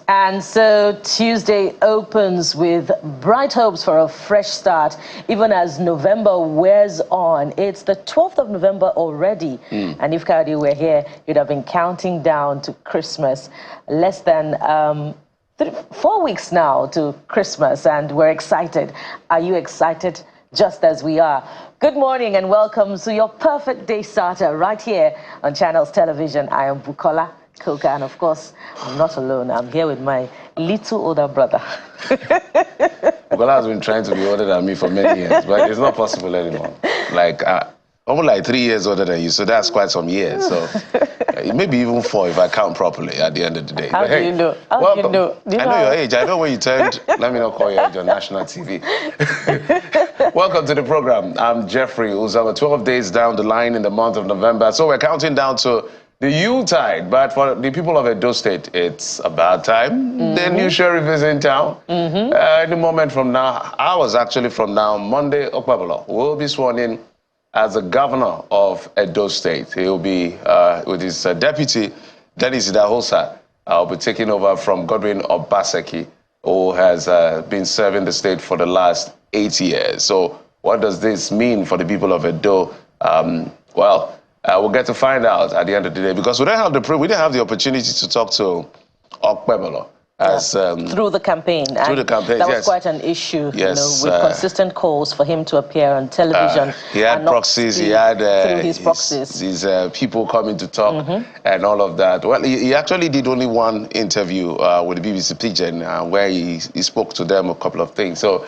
And so Tuesday opens with bright hopes for a fresh start, even as November wears on. It's the 12th of November already. And if Kadi were here, you'd have been counting down to Christmas. Less than 4 weeks now to Christmas, and we're excited. Are you excited? Just as we are. Good morning and welcome to your perfect day starter right here on Channels Television. I am Bukola Koka, and of course, I'm not alone. I'm here with my little older brother. Bukola has been trying to be older than me for many years, but it's not possible anymore. Almost like 3 years older than you, so that's quite some years. So maybe even 4 if I count properly at the end of the day. How do you know? How do you know? I know your age. I know when you turned. Let me not call your age on national TV. Welcome to the program. I'm Jeffrey Uzama. 12 days down the line in the month of November. So we're counting down to the Yuletide. But for the people of Edo State, it's about time. The new sheriff is in town. Any moment from now, hours actually from now, Monday, Okpabolo will be sworn in as the governor of Edo State. He'll be with his deputy, Dennis Idahosa, will be taking over from Godwin Obaseki, who has been serving the state for the last 8 years. So what does this mean for the people of Edo? We'll get to find out at the end of the day, because we didn't have the opportunity to talk to Okpebolo. Through the campaign. Through the campaign, that was quite an issue, yes, with consistent calls for him to appear on television. He had proxies, he had through his proxies. These people coming to talk and all of that. Well, he actually did only one interview with the BBC Pidgin where he spoke to them a couple of things. So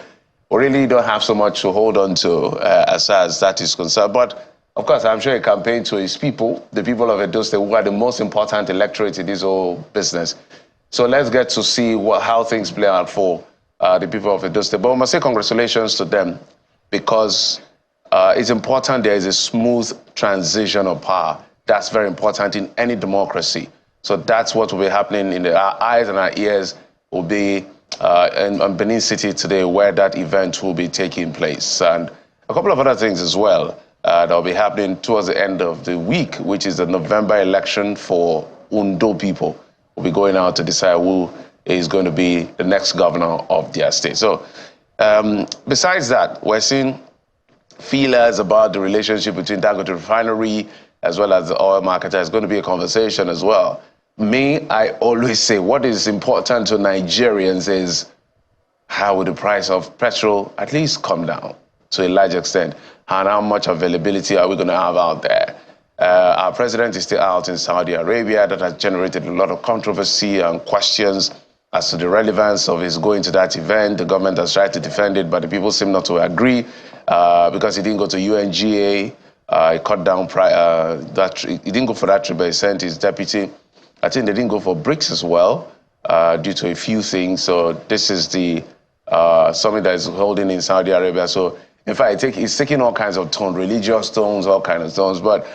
we really don't have so much to hold on to as far as that is concerned. But of course, I'm sure he campaigned to his people, the people of Edo State, who are the most important electorate in this whole business. So let's get to see how things play out for the people of Edo State. But we must say congratulations to them, because it's important there is a smooth transition of power. That's very important in any democracy. So that's what will be happening in our eyes and our ears will be in Benin City today, where that event will be taking place. And a couple of other things as well that will be happening towards the end of the week, which is the November election for Undo people. Will be going out to decide who is going to be the next governor of their state. So besides that, we're seeing feelers about the relationship between Dangote Refinery as well as the oil marketer. It's going to be a conversation as well. I always say what is important to Nigerians is how will the price of petrol at least come down to a large extent, and how much availability are we going to have out there. Our president is still out in Saudi Arabia. That has generated a lot of controversy and questions as to the relevance of his going to that event. The government has tried to defend it, but the people seem not to agree because he didn't go to UNGA. He cut down he didn't go for that trip, but he sent his deputy. I think they didn't go for BRICS as well due to a few things. So this is the summit that is holding in Saudi Arabia. So in fact, he's taking all kinds of tones, religious tones, all kinds of tones, but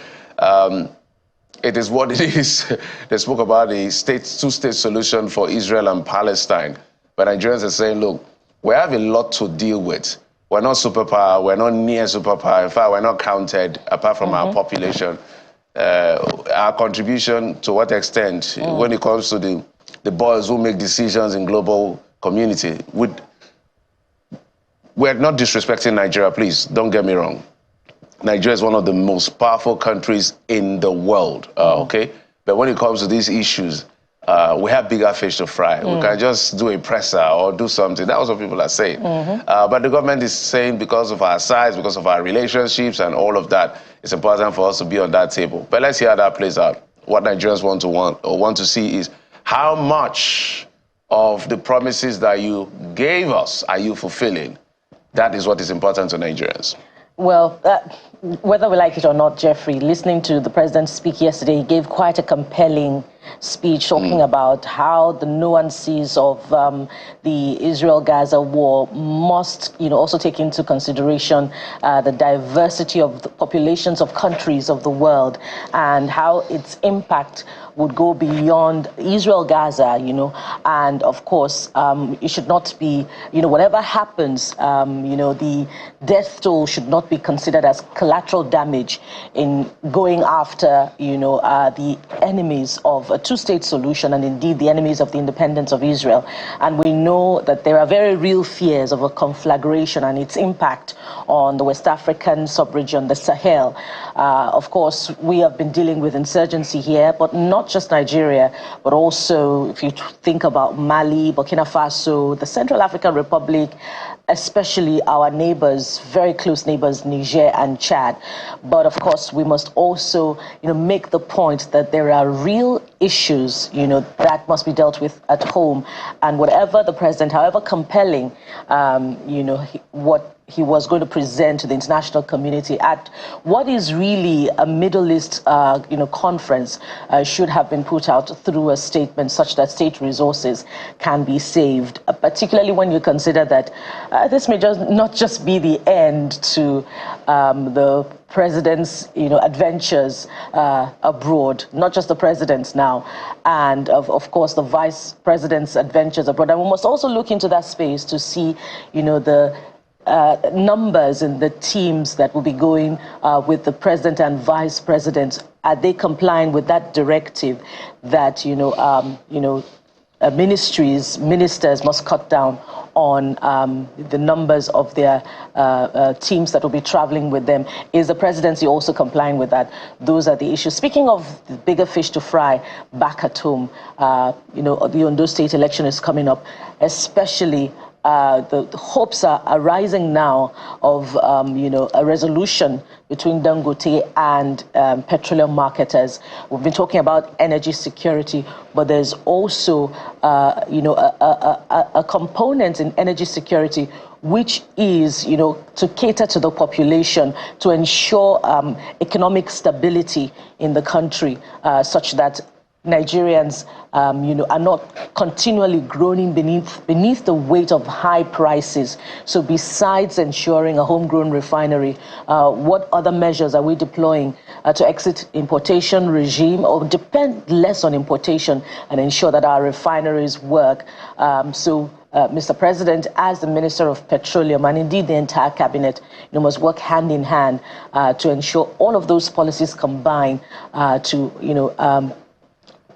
it is what it is. They spoke about the two-state solution for Israel and Palestine. But Nigerians are saying, look, we have a lot to deal with. We're not superpower. We're not near superpower. In fact, we're not counted apart from our population. Our contribution, to what extent, when it comes to the boys who make decisions in global community, we're not disrespecting Nigeria, please. Don't get me wrong. Nigeria is one of the most powerful countries in the world, okay? But when it comes to these issues, we have bigger fish to fry. We can just do a presser or do something. That's what people are saying. But the government is saying because of our size, because of our relationships and all of that, it's important for us to be on that table. But let's see how that plays out. What Nigerians want to see is how much of the promises that you gave us are you fulfilling? That is what is important to Nigerians. Well, whether we like it or not, Jeffrey, listening to the president speak yesterday, he gave quite a compelling speech talking about how the nuances of the Israel-Gaza war must, also take into consideration the diversity of the populations of countries of the world and how its impact would go beyond Israel-Gaza, and of course, it should not be, whatever happens, the death toll should not be considered as collateral damage in going after, the enemies of of a two-state solution and indeed the enemies of the independence of Israel. And we know that there are very real fears of a conflagration and its impact on the West African sub-region, the Sahel. Of course, we have been dealing with insurgency here, but not just Nigeria, but also if you think about Mali, Burkina Faso, the Central African Republic, especially our neighbors, very close neighbors, Niger and Chad. But of course, we must also, make the point that there are real issues, that must be dealt with at home. And whatever the president, however compelling, what he was going to present to the international community at what is really a Middle East, conference should have been put out through a statement such that state resources can be saved, particularly when you consider that this may not just be the end to the president's, adventures abroad, not just the president's now, and of course the vice president's adventures abroad. And we must also look into that space to see, the numbers in the teams that will be going with the president and vice president. Are they complying with that directive that ministers must cut down on the numbers of their teams that will be traveling with them? Is the presidency also complying with that? Those are the issues. Speaking of the bigger fish to fry back at home, the Ondo State election is coming up, especially the hopes are rising now of, a resolution between Dangote and petroleum marketers. We've been talking about energy security, but there's also, a component in energy security which is, to cater to the population, to ensure economic stability in the country, such that Nigerians, are not continually groaning beneath the weight of high prices. So besides ensuring a homegrown refinery, what other measures are we deploying to exit importation regime or depend less on importation and ensure that our refineries work? Mr. President, as the Minister of Petroleum, and indeed the entire cabinet, must work hand in hand to ensure all of those policies combine to,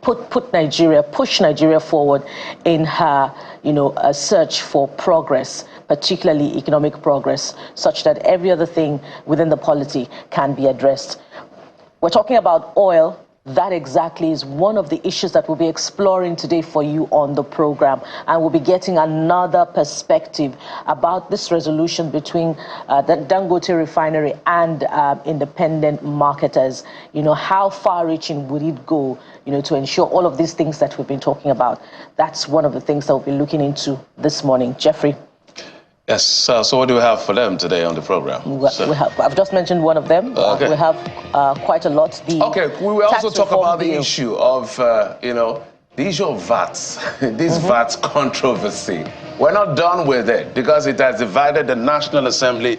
push Nigeria forward in her, a search for progress, particularly economic progress, such that every other thing within the polity can be addressed. We're talking about oil. That exactly is one of the issues that we'll be exploring today for you on the program. And we'll be getting another perspective about this resolution between the Dangote refinery and independent marketers. How far-reaching would it go, to ensure all of these things that we've been talking about? That's one of the things that we'll be looking into this morning. Jeffrey. Yes, so what do we have for them today on the program? I've just mentioned one of them. Okay. We have quite a lot. We will also talk about the issue of, the issue of VAT, this VAT controversy. We're not done with it because it has divided the National Assembly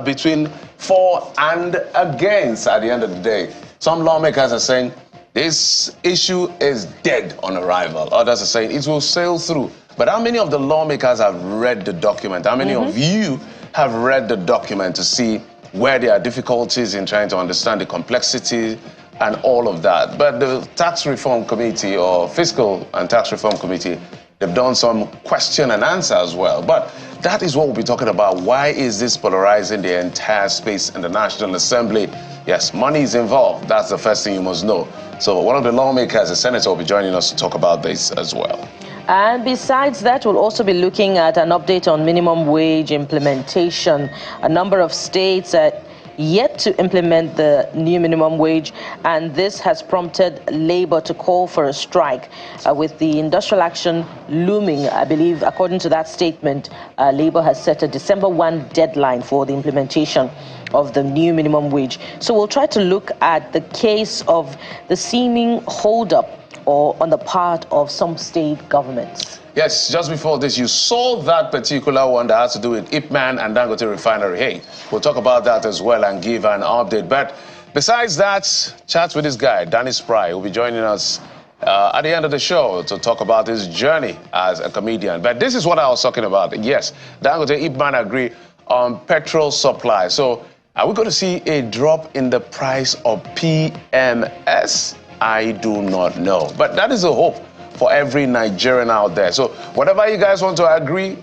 between for and against at the end of the day. Some lawmakers are saying this issue is dead on arrival. Others are saying it will sail through. But how many of the lawmakers have read the document? How many of you have read the document to see where there are difficulties in trying to understand the complexity and all of that? But the Tax Reform Committee or Fiscal and Tax Reform Committee, they've done some question and answer as well. But that is what we'll be talking about. Why is this polarizing the entire space in the National Assembly? Yes, money is involved. That's the first thing you must know. So one of the lawmakers, the senator, will be joining us to talk about this as well. And besides that, we'll also be looking at an update on minimum wage implementation. A number of states are yet to implement the new minimum wage, and this has prompted Labour to call for a strike, with the industrial action looming. I believe, according to that statement, Labour has set a December 1 deadline for the implementation of the new minimum wage. So we'll try to look at the case of the seeming hold-up or on the part of some state governments. Yes, just before this, you saw that particular one that has to do with Ipman and Dangote Refinery. Hey, we'll talk about that as well and give an update. But besides that, chat with this guy, Danny Spry, who will be joining us at the end of the show to talk about his journey as a comedian. But this is what I was talking about. Yes, Dangote Ipman agree on petrol supply. So are we going to see a drop in the price of PMS? I do not know. But that is a hope for every Nigerian out there. So whatever you guys want to agree,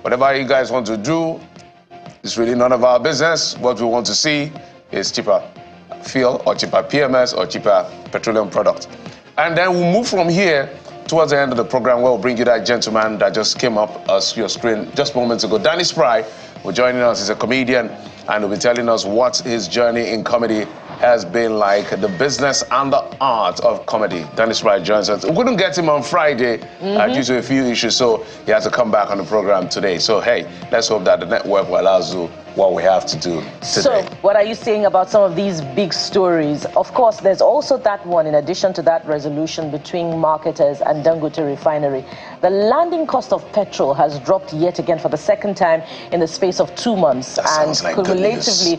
whatever you guys want to do, it's really none of our business. What we want to see is cheaper fuel or cheaper PMS or cheaper petroleum product. And then we'll move from here towards the end of the program where we'll bring you that gentleman that just came up on your screen just moments ago. Danny Spry will join us. He's a comedian and will be telling us what his journey in comedy has been like, the business and the art of comedy. Danny Spry joins us. We couldn't get him on Friday due to a few issues, so he has to come back on the program today. So, hey, let's hope that the network will allow us to what we have to do today. So, what are you saying about some of these big stories? Of course, there's also that one, in addition to that resolution between marketers and Dangote Refinery. The landing cost of petrol has dropped yet again for the second time in the space of 2 months. That sounds like cumulatively,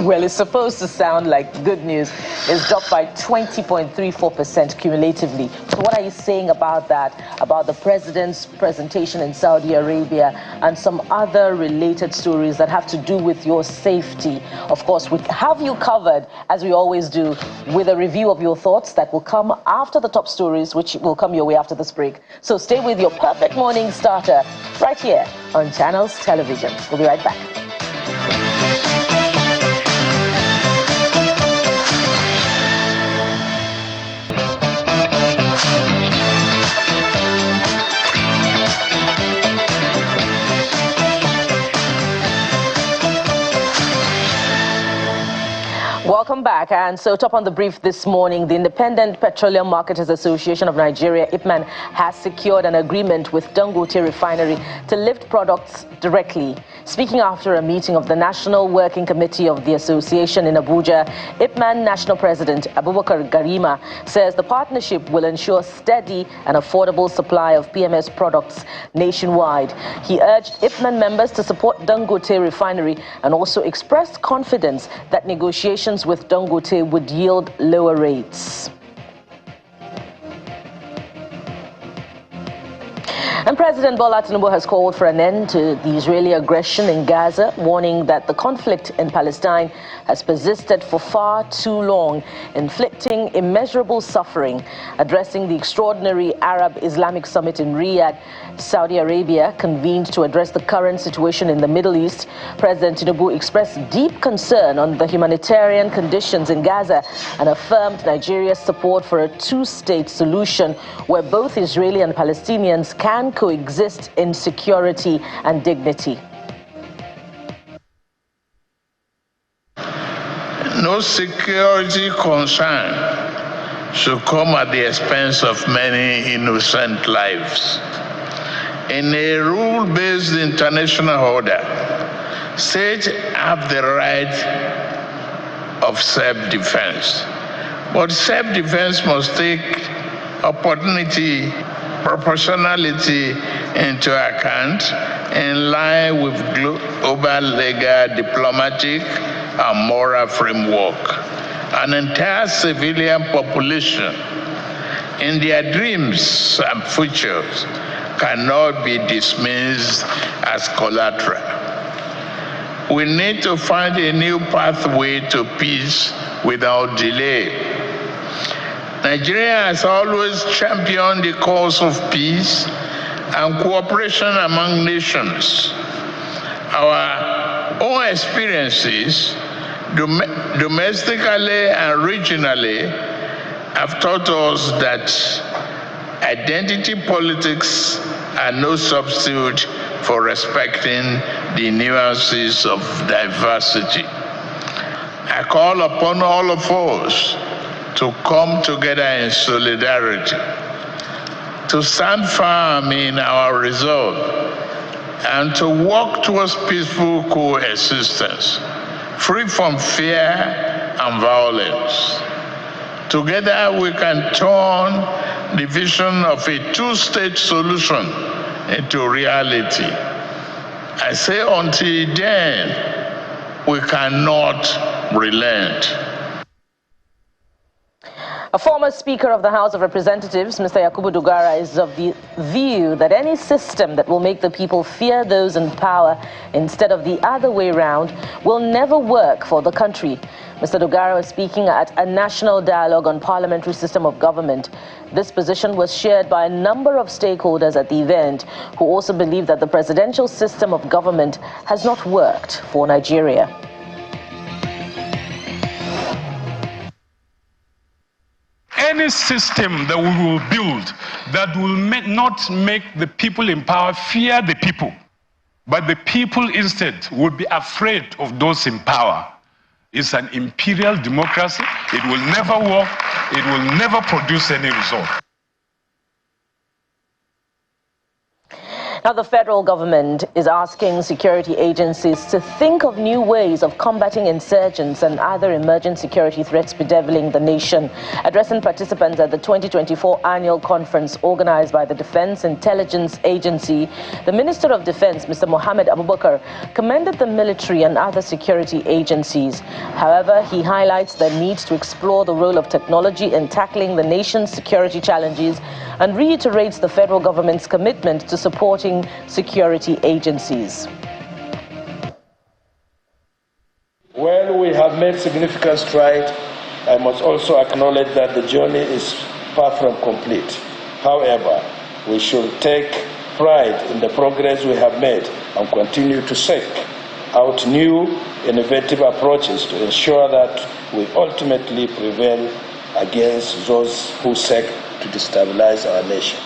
well, it's supposed to sound like good news. It's dropped by 20.34% cumulatively. So what are you saying about that, about the president's presentation in Saudi Arabia and some other related stories that have to do with your safety? Of course, we have you covered, as we always do, with a review of your thoughts that will come after the top stories, which will come your way after this break. So stay with your perfect morning starter right here on Channels Television. We'll be right back. Welcome back. And so, top on the brief this morning, the Independent Petroleum Marketers Association of Nigeria, IPMAN, has secured an agreement with Dangote Refinery to lift products directly. Speaking after a meeting of the National Working Committee of the association in Abuja, IPMAN National President Abubakar Garima says the partnership will ensure steady and affordable supply of PMS products nationwide. He urged IPMAN members to support Dangote Refinery and also expressed confidence that negotiations with Dangote would yield lower rates. And President Bola Tinubu has called for an end to the Israeli aggression in Gaza, warning that the conflict in Palestine has persisted for far too long, inflicting immeasurable suffering. Addressing the extraordinary Arab-Islamic Summit in Riyadh, Saudi Arabia, convened to address the current situation in the Middle East, President Tinubu expressed deep concern on the humanitarian conditions in Gaza and affirmed Nigeria's support for a two-state solution where both Israeli and Palestinians can coexist in security and dignity. No security concern should come at the expense of many innocent lives. In a rule-based international order, states have the right of self-defense. But self-defense must take opportunity, proportionality into account in line with global legal, diplomatic, and moral framework. An entire civilian population in their dreams and futures cannot be dismissed as collateral. We need to find a new pathway to peace without delay. Nigeria has always championed the cause of peace and cooperation among nations. Our own experiences, domestically and regionally, have taught us that identity politics are no substitute for respecting the nuances of diversity. I call upon all of us to come together in solidarity, to stand firm in our resolve, and to work towards peaceful coexistence, free from fear and violence. Together we can turn the vision of a two-state solution into reality. I say until then, we cannot relent. A former Speaker of the House of Representatives, Mr. Yakubu Dogara, is of the view that any system that will make the people fear those in power instead of the other way around will never work for the country. Mr. Dogara was speaking at a national dialogue on parliamentary system of government. This position was shared by a number of stakeholders at the event, who also believe that the presidential system of government has not worked for Nigeria. Any system that we will build that will not make the people in power fear the people, but the people instead will be afraid of those in power, is an imperial democracy. It will never work. It will never produce any result. Now, the federal government is asking security agencies to think of new ways of combating insurgents and other emerging security threats bedeviling the nation. Addressing participants at the 2024 annual conference organized by the Defense Intelligence Agency, the Minister of Defense, Mr. Mohammed Abubakar, commended the military and other security agencies. However, he highlights the need to explore the role of technology in tackling the nation's security challenges and reiterates the federal government's commitment to supporting security agencies. While we have made significant strides, I must also acknowledge that the journey is far from complete. However, we should take pride in the progress we have made and continue to seek out new, innovative approaches to ensure that we ultimately prevail against those who seek to destabilize our nation.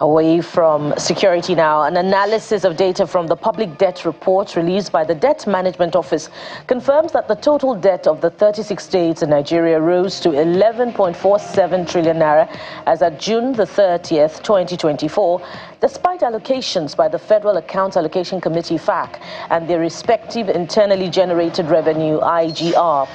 Away from security now, an analysis of data from the public debt report released by the Debt Management Office confirms that the total debt of the 36 states in Nigeria rose to 11.47 trillion naira as at June the 30th, 2024, despite allocations by the Federal Accounts Allocation Committee, FAC, and their respective internally generated revenue, IGR.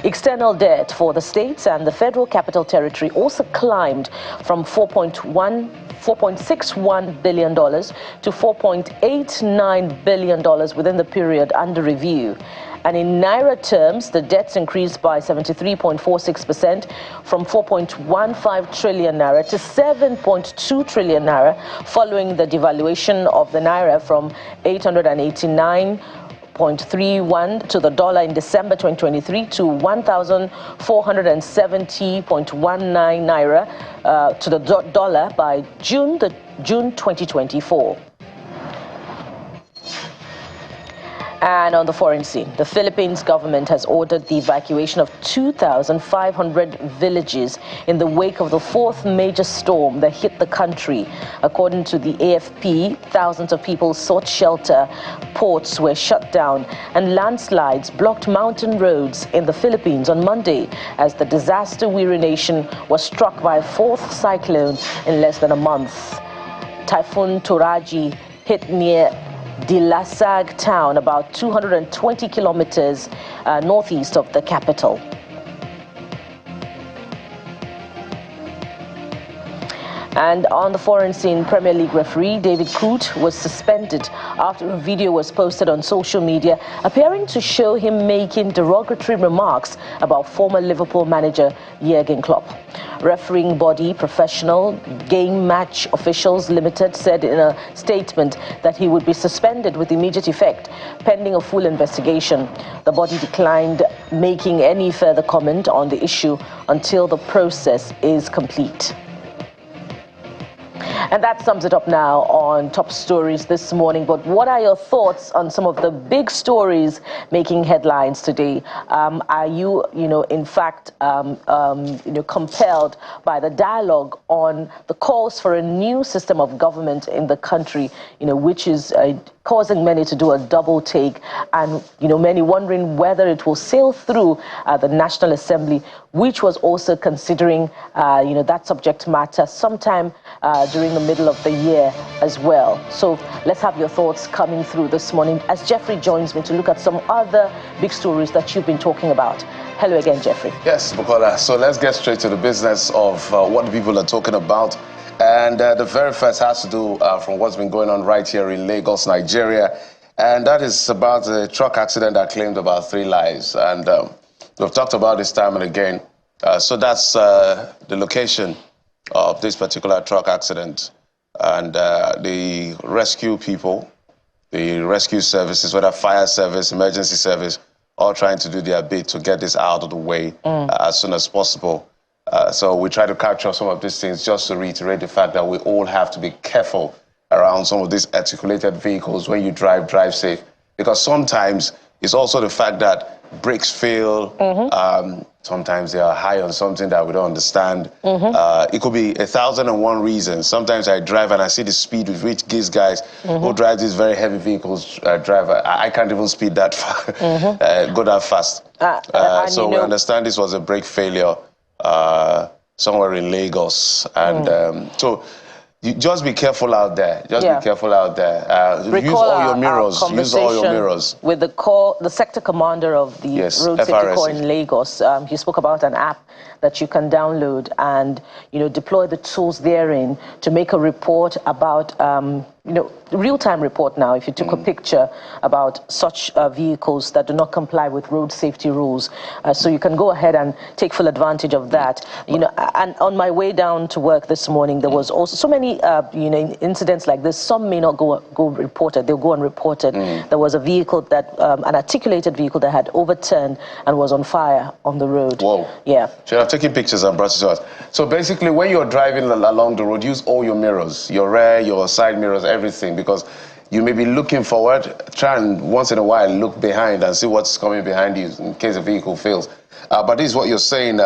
External debt for the states and the Federal Capital Territory also climbed from $4.61 billion to $4.89 billion within the period under review. And in Naira terms, the debts increased by 73.46% from 4.15 trillion Naira to 7.2 trillion Naira following the devaluation of the Naira from 889.31 to the dollar in December 2023 to 1,470.19 Naira to the dollar by June 2024. And on the foreign scene, the Philippines government has ordered the evacuation of 2,500 villages in the wake of the fourth major storm that hit the country. According to the AFP, thousands of people sought shelter, ports were shut down, and landslides blocked mountain roads in the Philippines on Monday as the disaster-weary nation was struck by a fourth cyclone in less than a month. Typhoon Toraji hit near Dilasag town, about 220 kilometers northeast of the capital. And on the foreign scene, Premier League referee David Coote was suspended after a video was posted on social media appearing to show him making derogatory remarks about former Liverpool manager Jurgen Klopp. Refereeing body Professional Game Match Officials Limited said in a statement that he would be suspended with immediate effect pending a full investigation. The body declined making any further comment on the issue until the process is complete. And that sums it up now on Top Stories this morning. But what are your thoughts on some of the big stories making headlines today? Are you, in fact, compelled by the dialogue on the calls for a new system of government in the country, which is causing many to do a double take, and many wondering whether it will sail through the National Assembly, which was also considering that subject matter sometime during the middle of the year as well. So let's have your thoughts coming through this morning as Jeffrey joins me to look at some other big stories that you've been talking about. Hello again, Jeffrey. Yes, Bukola. So let's get straight to the business of what people are talking about. And the very first has to do from what's been going on right here in Lagos, Nigeria. And that is about a truck accident that claimed about 3 lives. And we've talked about this time and again. So that's the location of this particular truck accident. And the rescue people, the rescue services, whether fire service, emergency service, all trying to do their bit to get this out of the way as soon as possible. So we try to capture some of these things just to reiterate the fact that we all have to be careful around some of these articulated vehicles. When you drive, drive safe. Because sometimes it's also the fact that brakes fail. Sometimes they are high on something that we don't understand. It could be 1,001 reasons. Sometimes I drive and I see the speed with which these guys who drive these very heavy vehicles drive. I can't even speed that far, go that fast. So we understand this was a brake failure somewhere in Lagos. And so you just be careful out there. Just be careful out there. Use all your mirrors. Use all your mirrors. With the sector commander of the Road Safety Corps in Lagos, he spoke about an app that you can download and deploy the tools therein to make a report about real-time report now. If you took a picture about such vehicles that do not comply with road safety rules, so you can go ahead and take full advantage of that. And on my way down to work this morning, there was also so many incidents like this. Some may not go reported; they'll go unreported. There was a vehicle that an articulated vehicle that had overturned and was on fire on the road. Whoa! Yeah. Should have taken pictures and brought it to us. So basically, when you're driving along the road, use all your mirrors, your rear, your side mirrors, everything, because you may be looking forward. Try and once in a while look behind and see what's coming behind you in case the vehicle fails. But this is what you're saying.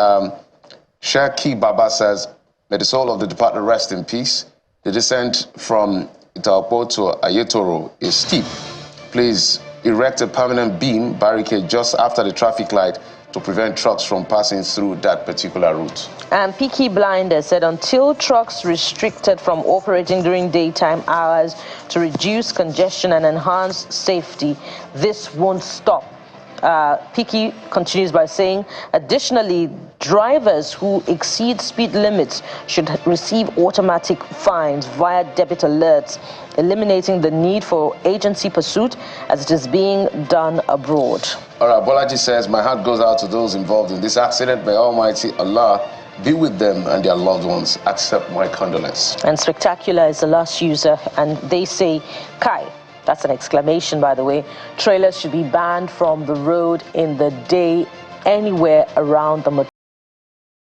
Shaki Baba says, may the soul of the departed rest in peace. The descent from Itaopo to Ayetoro is steep. Please erect a permanent beam barricade just after the traffic light to prevent trucks from passing through that particular route. And Peaky Blinders said, until trucks restricted from operating during daytime hours to reduce congestion and enhance safety, this won't stop. Peaky continues by saying, additionally, drivers who exceed speed limits should receive automatic fines via debit alerts, eliminating the need for agency pursuit as it is being done abroad. All right, Bolaji says, my heart goes out to those involved in this accident. May Almighty Allah be with them and their loved ones. Accept my condolence. And Spectacular is the last user, and they say, Kai. That's an exclamation, by the way. Trailers should be banned from the road in the day anywhere around the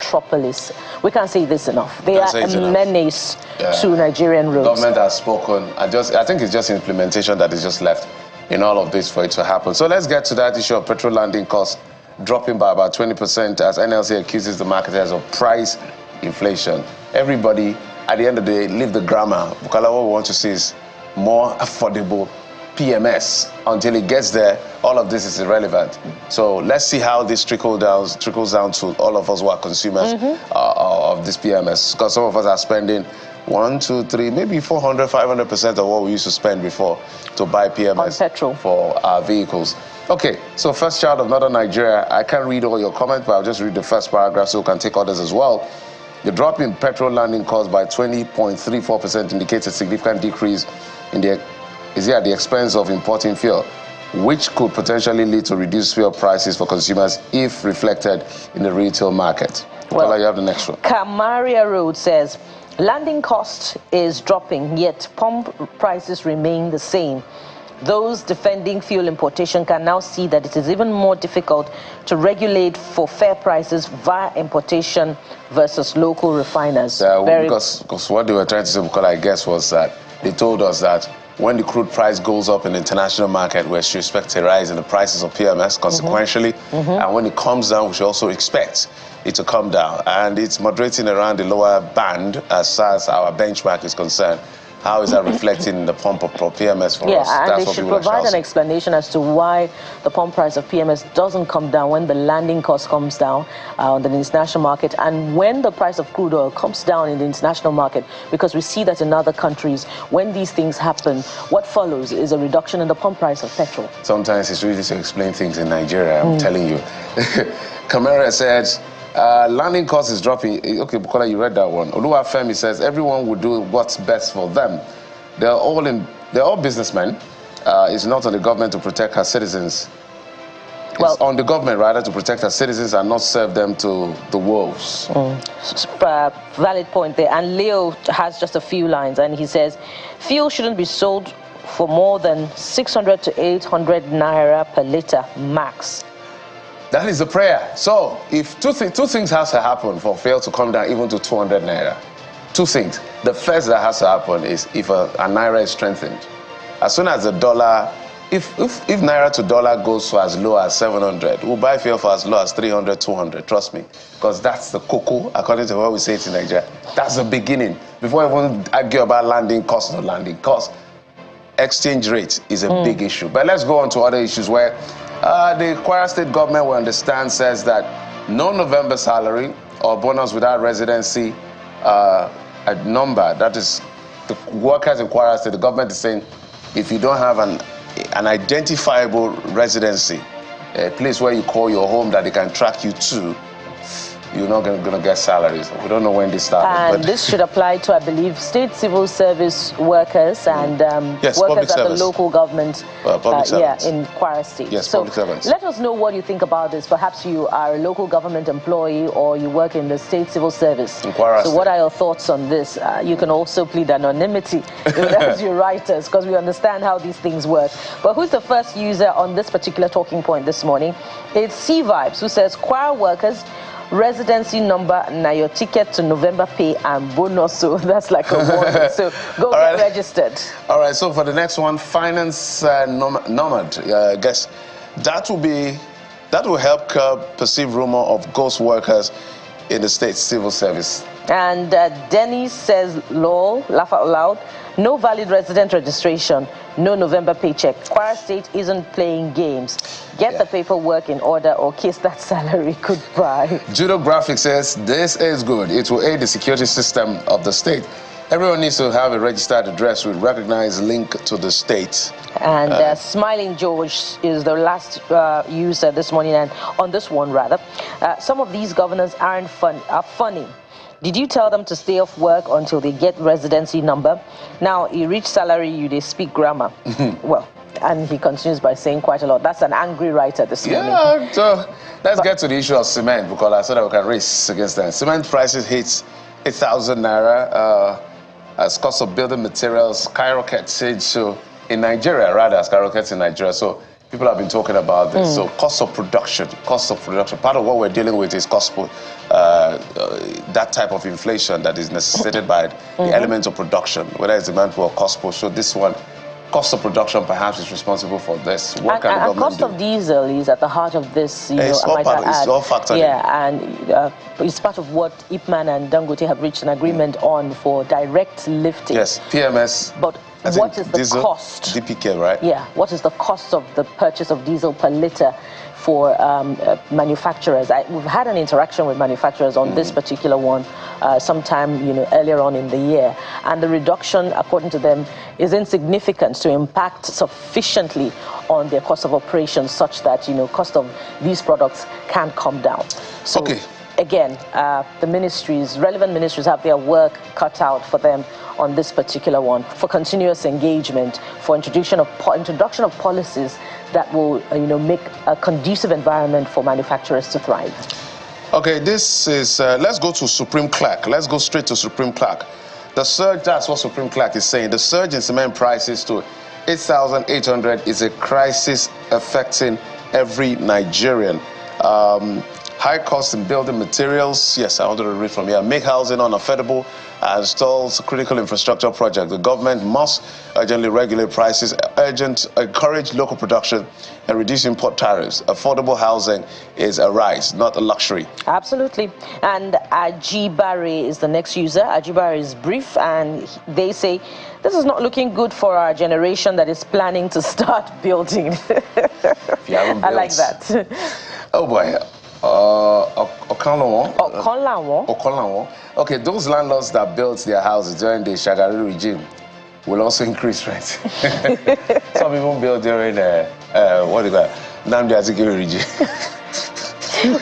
metropolis. We can't say this enough. They are a menace to Nigerian roads. Government has spoken. I think it's just implementation that is just left in all of this for it to happen. So let's get to that issue of petrol landing costs dropping by about 20% as NLC accuses the marketers of price inflation. Everybody, at the end of the day, leave the grammar. Because what we want to see is more affordable PMS. Until it gets there, all of this is irrelevant. So let's see how this trickles down to all of us who are consumers of this PMS. Because some of us are spending 1, 2, 3, maybe 400, 500% of what we used to spend before to buy PMS on petrol for our vehicles. Okay, so first child of Northern Nigeria. I can't read all your comments, but I'll just read the first paragraph so we can take others as well. The drop in petrol landing cost by 20.34% indicates a significant decrease in the at the expense of importing fuel, which could potentially lead to reduced fuel prices for consumers if reflected in the retail market. Well, you have the next one. Kamaria Road says, landing cost is dropping, yet pump prices remain the same. Those defending fuel importation can now see that it is even more difficult to regulate for fair prices via importation versus local refiners. Because what they were trying to say, because I guess, was that they told us that when the crude price goes up in the international market, we should expect a rise in the prices of PMS consequentially. And when it comes down, we should also expect it to come down. And it's moderating around the lower band as far as our benchmark is concerned. How is that reflecting in the pump of PMS for us? Yeah, and they should provide an explanation as to why the pump price of PMS doesn't come down when the landing cost comes down on the international market, and when the price of crude oil comes down in the international market, because we see that in other countries, when these things happen, what follows is a reduction in the pump price of petrol. Sometimes it's really to explain things in Nigeria, I'm telling you. Camara says, landing cost is dropping. Okay, Bukola, you read that one. Oluwafemi says everyone will do what's best for them. They're all businessmen. It's not on the government to protect her citizens. It's on the government, rather, to protect her citizens and not serve them to the wolves. Valid point there. And Leo has just a few lines, and he says, fuel shouldn't be sold for more than 600 to 800 naira per liter max. That is the prayer. So if two things has to happen for fuel to come down even to 200 naira. Two things. The first that has to happen is if a naira is strengthened. As soon as the dollar, if naira to dollar goes for as low as 700, we'll buy fuel for as low as 300, 200. Trust me, because that's the cocoa, according to what we say it in Nigeria. That's the beginning. Before we even argue about landing cost, not landing cost, exchange rate is a big issue. But let's go on to other issues where the Kwara State government, we understand, says that no November salary or bonus without residency, a number, that is the workers in Kwara State, the government is saying if you don't have an identifiable residency, a place where you call your home that they can track you to, you're not going to get salaries. We don't know when this started. And this should apply to, I believe, state civil service workers and yes, workers at service. the local government in Kwara State. Yes, so public servants. Let us know what you think about this. Perhaps you are a local government employee or you work in the state civil service. In Kwara State. So what are your thoughts on this? You can also plead anonymity as you write us, because we understand how these things work. But who's the first user on this particular talking point this morning? It's C-Vibes, who says, Kwara workers, residency number, now your ticket to November pay and bonus. So that's like a warning. So go get registered. All right, so for the next one, finance nomad, I guess that will help curb perceived rumor of ghost workers in the state civil service. And Denny says, lol, laugh out loud, no valid resident registration, no November paycheck. Kwara State isn't playing games. Get the paperwork in order or kiss that salary goodbye. Judo Graphics says, this is good. It will aid the security system of the state. Everyone needs to have a registered address with recognized link to the state. And Smiling George is the last user this morning, and on this one rather. Some of these governors are funny. Did you tell them to stay off work until they get residency number? Now, you reach salary, they speak grammar. Well, and he continues by saying quite a lot. That's an angry writer this morning. Yeah, so let's get to the issue of cement, because I said that we can race against that. Cement prices hit 8,000 naira as cost of building materials skyrockets in Nigeria, rather, skyrockets in Nigeria. So people have been talking about this. So cost of production. Part of what we're dealing with is that type of inflation that is necessitated by the elements of production, whether it's demand for or cost push. So this one, cost of production perhaps is responsible for this. What can the government cost do? of diesel is at the heart of this. It's all factored in. Yeah, and it's part of what Ipman and Dangote have reached an agreement on for direct lifting. Yes, PMS. But what is the diesel, cost? DPK, right? Yeah, what is the cost of the purchase of diesel per litre for manufacturers? We've had an interaction with manufacturers on this particular one sometime earlier on in the year, and the reduction, according to them, is insignificant to impact sufficiently on their cost of operations, such that cost of these products can come down. So again, the relevant ministries have their work cut out for them on this particular one, for continuous engagement, for introduction of policies that will make a conducive environment for manufacturers to thrive. Okay, this is, let's go to Supreme Clerk. Let's go straight to Supreme Clerk. The surge, that's what Supreme Clerk is saying. The surge in cement prices to 8,800 is a crisis affecting every Nigerian. High costs in building materials. Yes, I wanted to read from here. Make housing unaffordable and stalls critical infrastructure project. The government must urgently regulate prices, encourage local production, and reduce import tariffs. Affordable housing is a right, not a luxury. Absolutely. And Ajibare is the next user. Ajibare is brief, and they say, this is not looking good for our generation that is planning to start building. I like that. Oh boy. Okonlawon. Okay, those landlords that built their houses during the Shagari regime will also increase rent. Some even built during what do you call it? Nnamdi Azikiwe regime.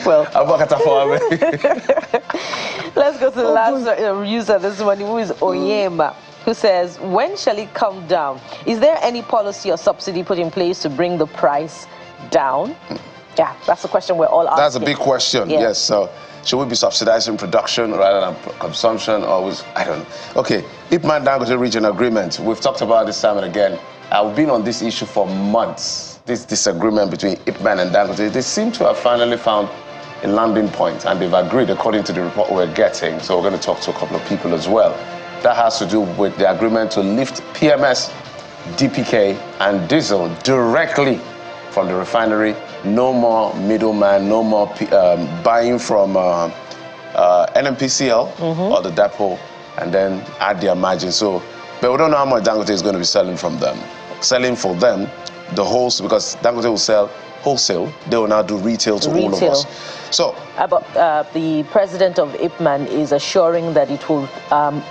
Well, let's go to the last user this morning, who is Oyema, who says, when shall it come down? Is there any policy or subsidy put in place to bring the price down? Yeah, that's the question we're all asking. That's a big question, yes. So, should we be subsidizing production rather than consumption? I don't know. Okay, Ipman Dangote Region Agreement. We've talked about this time and again. I've been on this issue for months. this disagreement between Ipman and Dangote, they seem to have finally found a landing point, and they've agreed according to the report we're getting. So we're going to talk to a couple of people as well. That has to do with the agreement to lift PMS, DPK, and diesel directly from the refinery. No more middleman, no more buying from NMPCL or the depot, and then add their margin. So, but we don't know how much Dangote is going to be selling from them. Selling for them, the wholesale, because Dangote will sell wholesale, they will now do retail to all of us. So, the president of Ipman is assuring that it will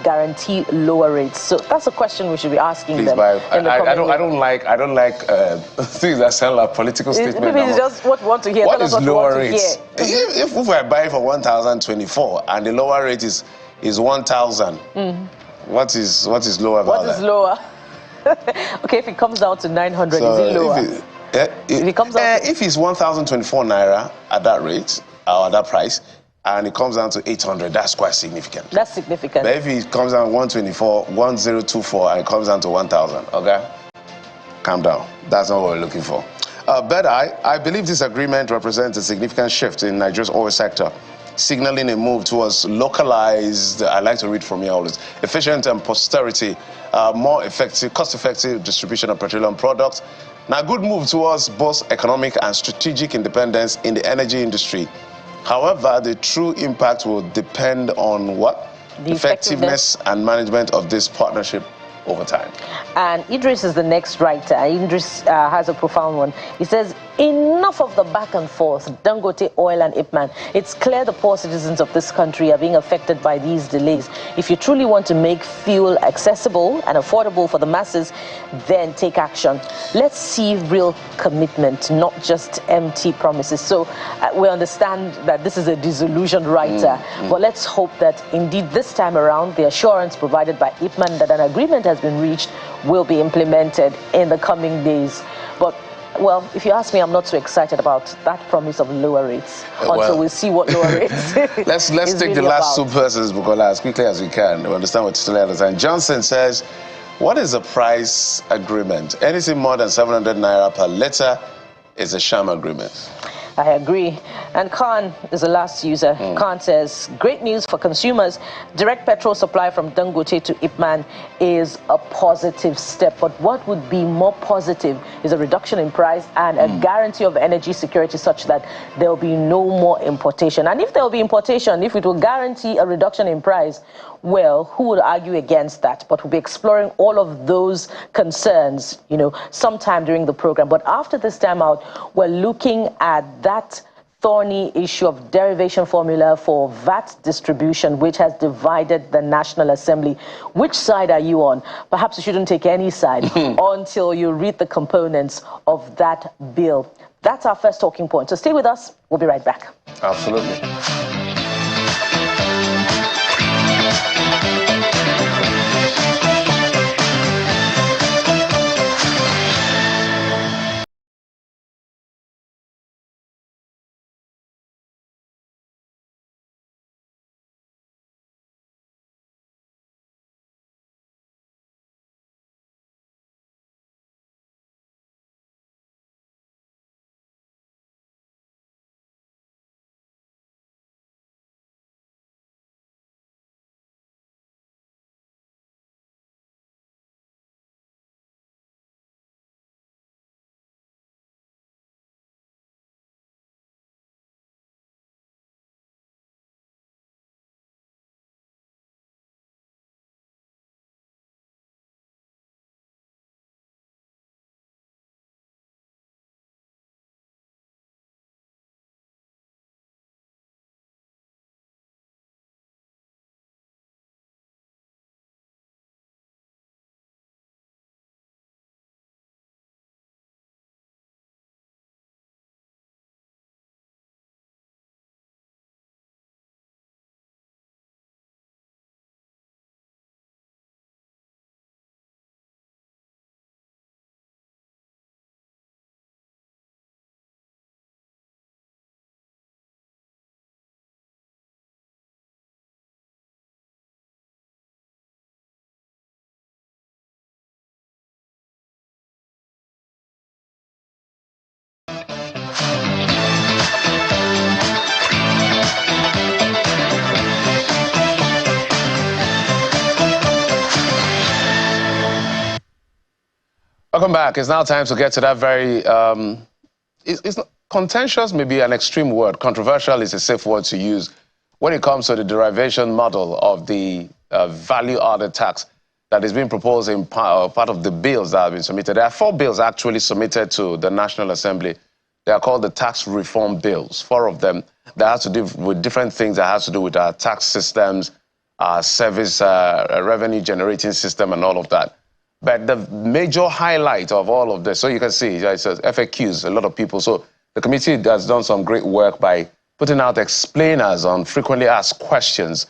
guarantee lower rates. So that's a question we should be asking them. I don't like things that sound like political statements. Maybe it's just what we want to hear. What is lower rates? If I buy for 1,024 and the lower rate is 1,000, what is lower about that? What is lower? Okay, if it comes down to 900, is it lower? If it's 1,024 naira at that rate, or at that price, and it comes down to 800, that's quite significant. That's significant. But if it comes down 124, 1024, and it comes down to 1,000, okay? Calm down. That's not what we're looking for. But I believe this agreement represents a significant shift in Nigeria's oil sector, signaling a move towards localized, I like to read from here always, efficient and posterity, more effective, cost-effective distribution of petroleum products. Now, a good move towards both economic and strategic independence in the energy industry. However, the true impact will depend on what? The effectiveness and management of this partnership over time. And Idris is the next writer. Idris has a profound one. He says, enough of the back and forth, Dangote, Oil and Ipman. It's clear the poor citizens of this country are being affected by these delays. If you truly want to make fuel accessible and affordable for the masses, then take action. Let's see real commitment, not just empty promises. So we understand that this is a disillusioned writer, but let's hope that indeed this time around, the assurance provided by Ipman that an agreement has been reached will be implemented in the coming days. But well, if you ask me, I'm not so excited about that promise of lower rates until we see what lower rates. Let's take really the last two persons, Bukola, as quickly as we can. We understand what still understand. Johnson says, what is a price agreement? Anything more than 700 naira per liter is a sham agreement. I agree. And Khan is the last user. Khan says, great news for consumers. Direct petrol supply from Dangote to Ipman is a positive step. But what would be more positive is a reduction in price and a guarantee of energy security such that there will be no more importation. And if there will be importation, if it will guarantee a reduction in price, well, who would argue against that? But we'll be exploring all of those concerns, you know, sometime during the program. But after this time out, we're looking at that thorny issue of derivation formula for VAT distribution, which has divided the National Assembly. Which side are you on? Perhaps you shouldn't take any side until you read the components of that bill. That's our first talking point. So stay with us. We'll be right back. Absolutely. Welcome back. It's now time to get to that very, it's not, contentious may be an extreme word. Controversial is a safe word to use when it comes to the derivation model of the value-added tax that is being proposed in part of the bills that have been submitted. There are 4 bills actually submitted to the National Assembly. They are called the tax reform bills, 4 of them that have to do with different things that have to do with our tax systems, our service revenue generating system and all of that. But the major highlight of all of this, so you can see, it says FAQs, a lot of people. So the committee has done some great work by putting out explainers on frequently asked questions.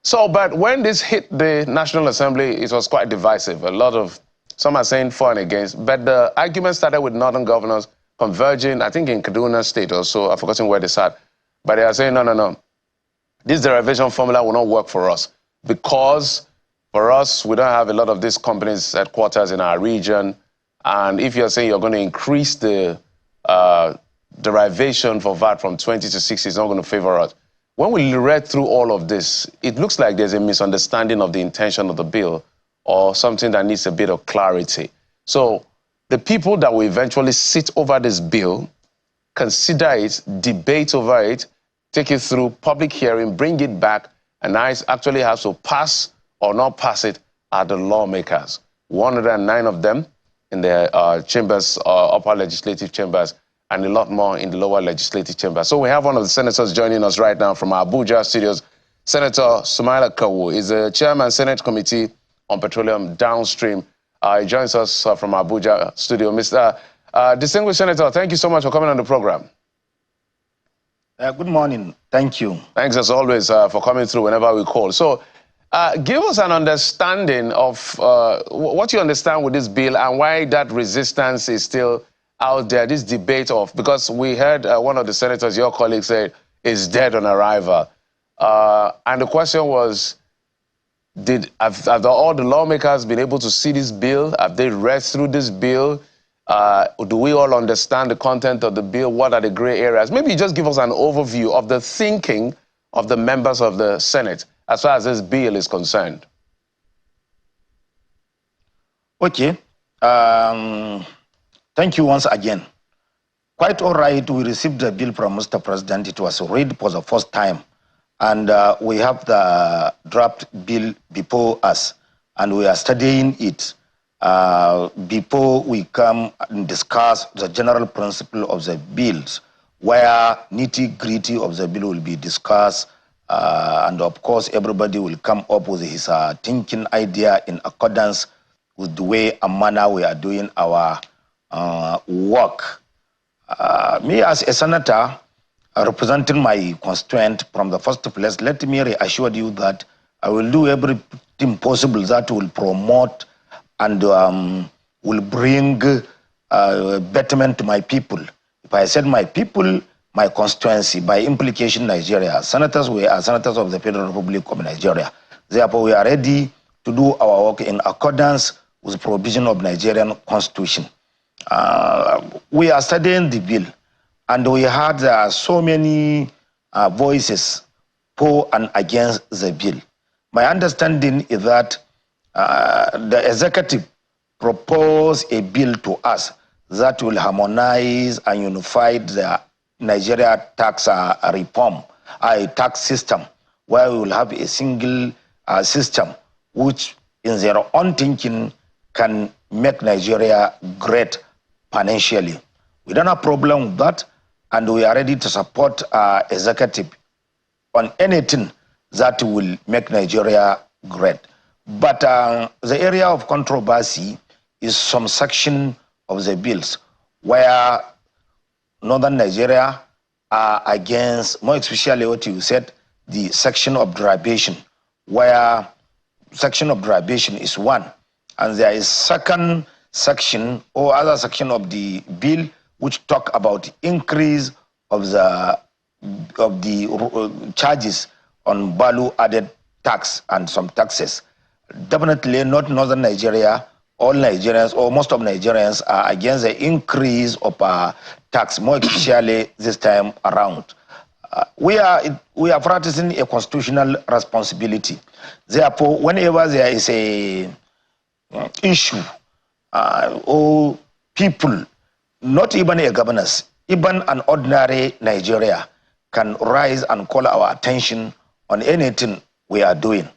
So, but when this hit the National Assembly, it was quite divisive. Some are saying for and against, but the argument started with northern governors converging, I think in Kaduna State or so, I've forgotten where they sat, but they are saying, no. This derivation formula will not work for us because for us, we don't have a lot of these companies' headquarters in our region. And if you're saying you're going to increase the derivation for VAT from 20 to 60, it's not going to favor us. When we read through all of this, it looks like there's a misunderstanding of the intention of the bill or something that needs a bit of clarity. So the people that will eventually sit over this bill, consider it, debate over it, take it through public hearing, bring it back, and I actually have to pass or not pass it are the lawmakers. 109 of them in the chambers, upper legislative chambers, and a lot more in the lower legislative chamber. So we have one of the senators joining us right now from our Abuja studios. Senator Sumaila Kawu is the chairman, Senate Committee on Petroleum Downstream. He joins us from Abuja studio. Mr. Distinguished Senator, thank you so much for coming on the program. Good morning. Thank you. Thanks as always for coming through whenever we call. So give us an understanding of what you understand with this bill and why that resistance is still out there, this debate of, because we heard one of the senators, your colleague, say is dead on arrival. And the question was, have all the lawmakers been able to see this bill? Have they read through this bill? Do we all understand the content of the bill? What are the gray areas? Maybe just give us an overview of the thinking of the members of the Senate as far as this bill is concerned. Okay. Thank you once again. Quite all right, we received the bill from Mr. President. It was read for the first time. And we have the draft bill before us, and we are studying it before we come and discuss the general principle of the bills, where nitty-gritty of the bill will be discussed, and of course everybody will come up with his thinking idea in accordance with the way and manner we are doing our work. Me as a senator, representing my constituent from the first place, let me reassure you that I will do everything possible that will promote and will bring betterment to my people. If I said my people, my constituency, by implication Nigeria, senators, we are senators of the Federal Republic of Nigeria. Therefore, we are ready to do our work in accordance with the provision of Nigerian constitution. We are studying the bill, and we had so many voices for and against the bill. My understanding is that the executive proposed a bill to us that will harmonize and unify the Nigeria tax reform, a tax system, where we will have a single system which, in their own thinking, can make Nigeria great financially. We don't have problem with that, and we are ready to support executive on anything that will make Nigeria great. But the area of controversy is some section of the bills where northern Nigeria are against, more especially what you said, the section of derivation, where section of derivation is one, and there is second section or other section of the bill which talk about increase of the charges on value-added tax and some taxes. Definitely not northern Nigeria, all Nigerians or most of Nigerians are against the increase of tax, more especially this time around. We are practicing a constitutional responsibility. Therefore, whenever there is a issue or people, not even a governors, even an ordinary Nigeria can rise and call our attention on anything we are doing.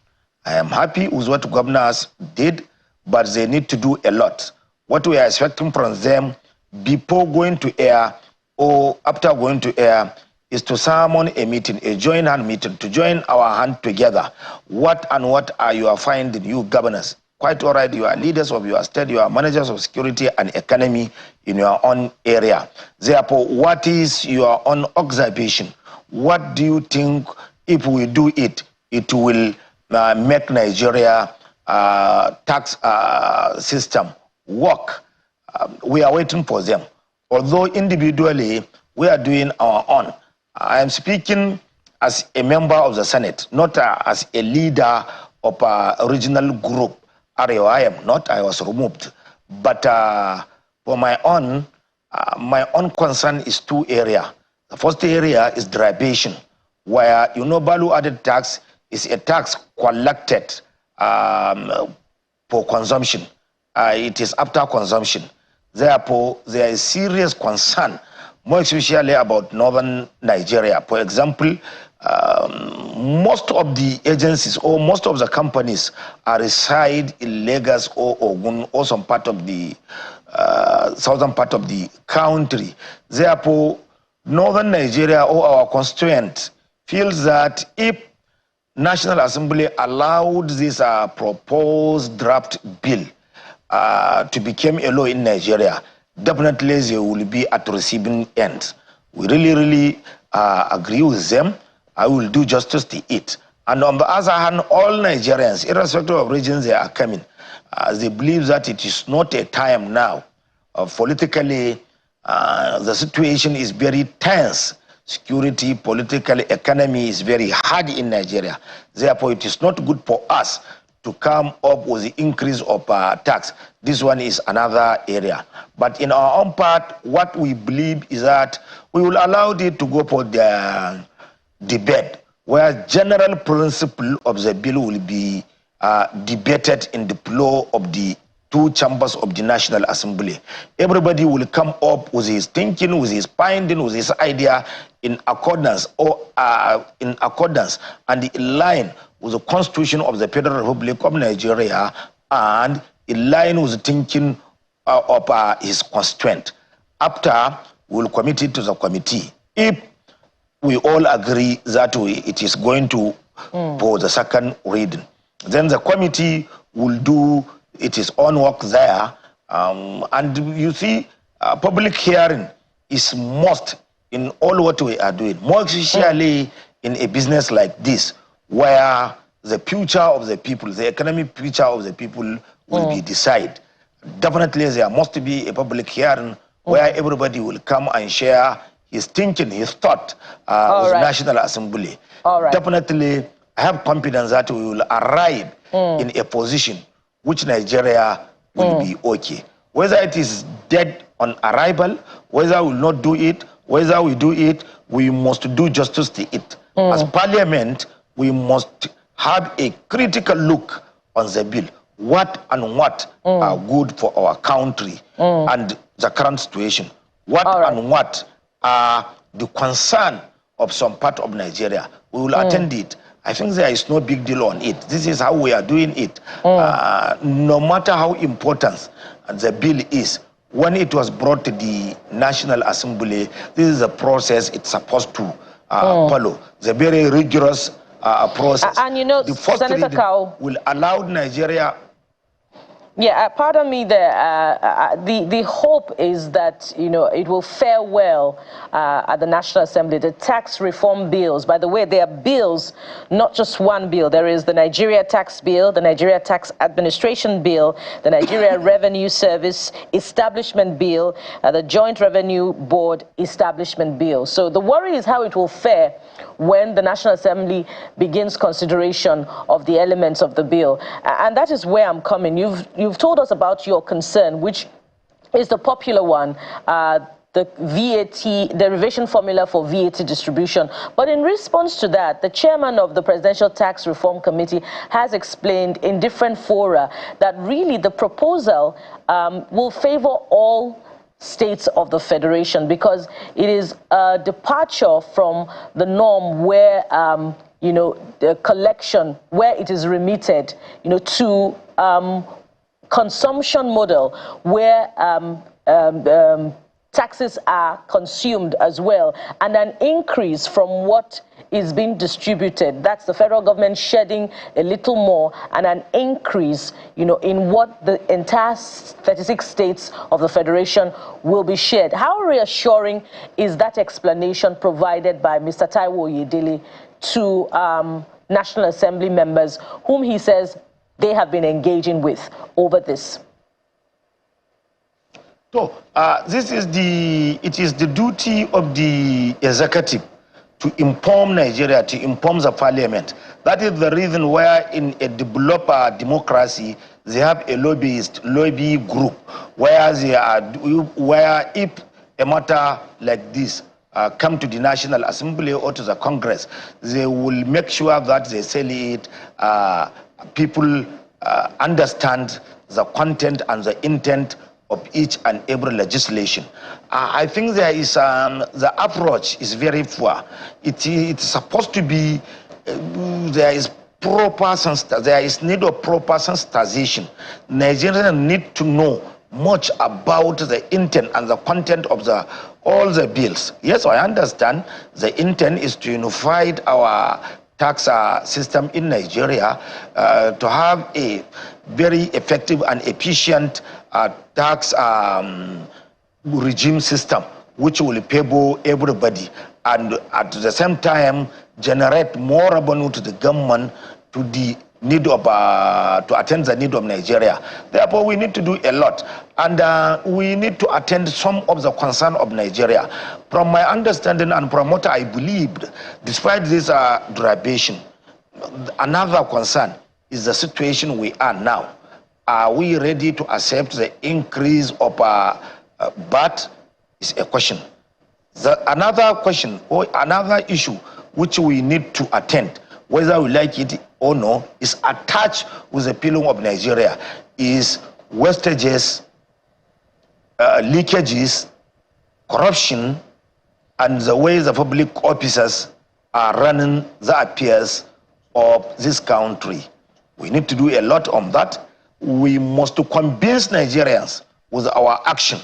I am happy with what governors did, but they need to do a lot. What we are expecting from them before going to air or after going to air is to summon a meeting, a joint hand meeting, to join our hand together. What are you finding, you governors? Quite all right, you are leaders of your state, you are managers of security and economy in your own area. Therefore, what is your own observation? What do you think if we do it, it will make Nigeria tax system work? We are waiting for them. Although individually, we are doing our own. I am speaking as a member of the Senate, not as a leader of a regional group. I am not, I was removed. But for my own concern is two areas. The first area is derivation, where, value-added tax is a tax collected for consumption. It is after consumption. Therefore, there is serious concern, more especially about northern Nigeria. For example, most of the agencies or most of the companies are reside in Lagos or Ogun or some part of the southern part of the country. Therefore, northern Nigeria or our constituent feels that if National Assembly allowed this proposed draft bill to become a law in Nigeria, definitely they will be at receiving end. We really agree with them. I will do justice to it. And on the other hand, all Nigerians, irrespective of regions they are coming, they believe that it is not a time now. Politically, the situation is very tense. Security, political, economy is very hard in Nigeria. Therefore, it is not good for us to come up with the increase of tax. This one is another area. But in our own part, what we believe is that we will allow it to go for the debate, where general principle of the bill will be debated in the floor of the two chambers of the National Assembly. Everybody will come up with his thinking, with his finding, with his idea in accordance and in line with the Constitution of the Federal Republic of Nigeria and in line with the thinking of his constituent. After, we'll commit it to the committee. If we all agree that it is going to for the second reading, then the committee will do its own work there. And you see, public hearing is must in all what we are doing, more especially in a business like this, where the future of the people, the economic future of the people will be decided. Definitely there must be a public hearing where everybody will come and share his thinking, his thought with the National Assembly. Definitely, I have confidence that we will arrive in a position which Nigeria will be okay. Whether it is dead on arrival, whether we will not do it, whether we do it, we must do justice to it. As Parliament, we must have a critical look on the bill. What are good for our country and the current situation? What and what are the concern of some part of Nigeria? We will attend it. I think there is no big deal on it. This is how we are doing it. No matter how important the bill is, when it was brought to the National Assembly, this is a process it's supposed to follow. It's a very rigorous process. And you know, the first Senator Kao will allow Nigeria. Yeah, pardon me there. The hope is that, it will fare well at the National Assembly. The tax reform bills, by the way, they are bills, not just one bill. There is the Nigeria Tax Bill, the Nigeria Tax Administration Bill, the Nigeria Revenue Service Establishment Bill, the Joint Revenue Board Establishment Bill. So the worry is how it will fare when the National Assembly begins consideration of the elements of the bill. And that is where I'm coming. You've told us about your concern, which is the popular one, the VAT, the revision formula for VAT distribution. But in response to that, the chairman of the Presidential Tax Reform Committee has explained in different fora that really the proposal will favor all states of the federation, because it is a departure from the norm where you know, the collection, where it is remitted, you know, to consumption model where taxes are consumed as well, and an increase from what is being distributed. That's the federal government shedding a little more, and an increase, you know, in what the entire 36 states of the federation will be shared. How reassuring is that explanation provided by Mr. Taiwo Oyedele to National Assembly members, whom he says they have been engaging with over this? So it is the duty of the executive to inform Nigeria, to inform the parliament. That is the reason why in a developed democracy, they have a lobby group where if a matter like this come to the National Assembly or to the Congress, they will make sure that they sell it, people understand the content and the intent of each and every legislation. I think there is the approach is very poor. It's supposed to be there is need of proper sensitization. Nigerians need to know much about the intent and the content of all the bills. Yes, I understand the intent is to unify our tax system in Nigeria, to have a very effective and efficient tax regime system, which will favor everybody, and at the same time generate more revenue to the government to the need of to attend the need of Nigeria. Therefore, we need to do a lot, and we need to attend some of the concern of Nigeria. From my understanding and from what I believed, despite this derivation, another concern is the situation we are now. Are we ready to accept the increase of VAT? Is a question. Another question or another issue which we need to attend, whether we like it or no, is attached with the pillar of Nigeria, is wastages, leakages, corruption, and the way the public officers are running the affairs of this country. We need to do a lot on that. We must convince Nigerians with our action.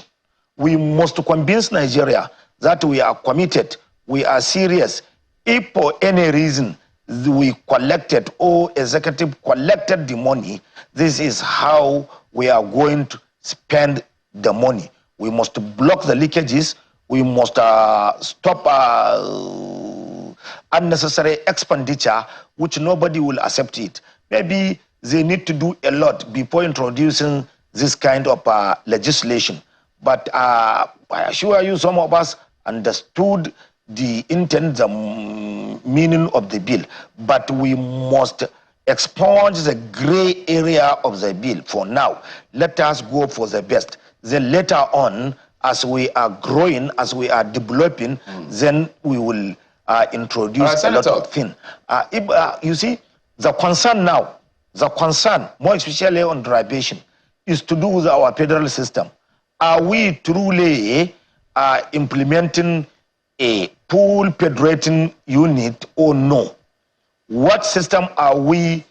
We must convince Nigeria that we are committed, we are serious. If for any reason we collected or executive collected the money, this is how we are going to spend the money. We must block the leakages. We must stop unnecessary expenditure, which nobody will accept it. Maybe they need to do a lot before introducing this kind of legislation. But I assure you, some of us understood the intent, the meaning of the bill. But we must expunge the gray area of the bill for now. Let us go for the best. Then later on, as we are growing, as we are developing, then we will introduce a lot of things. You see, the concern now, more especially on derivation, is to do with our federal system. Are we truly implementing a full federating unit or no? What system are we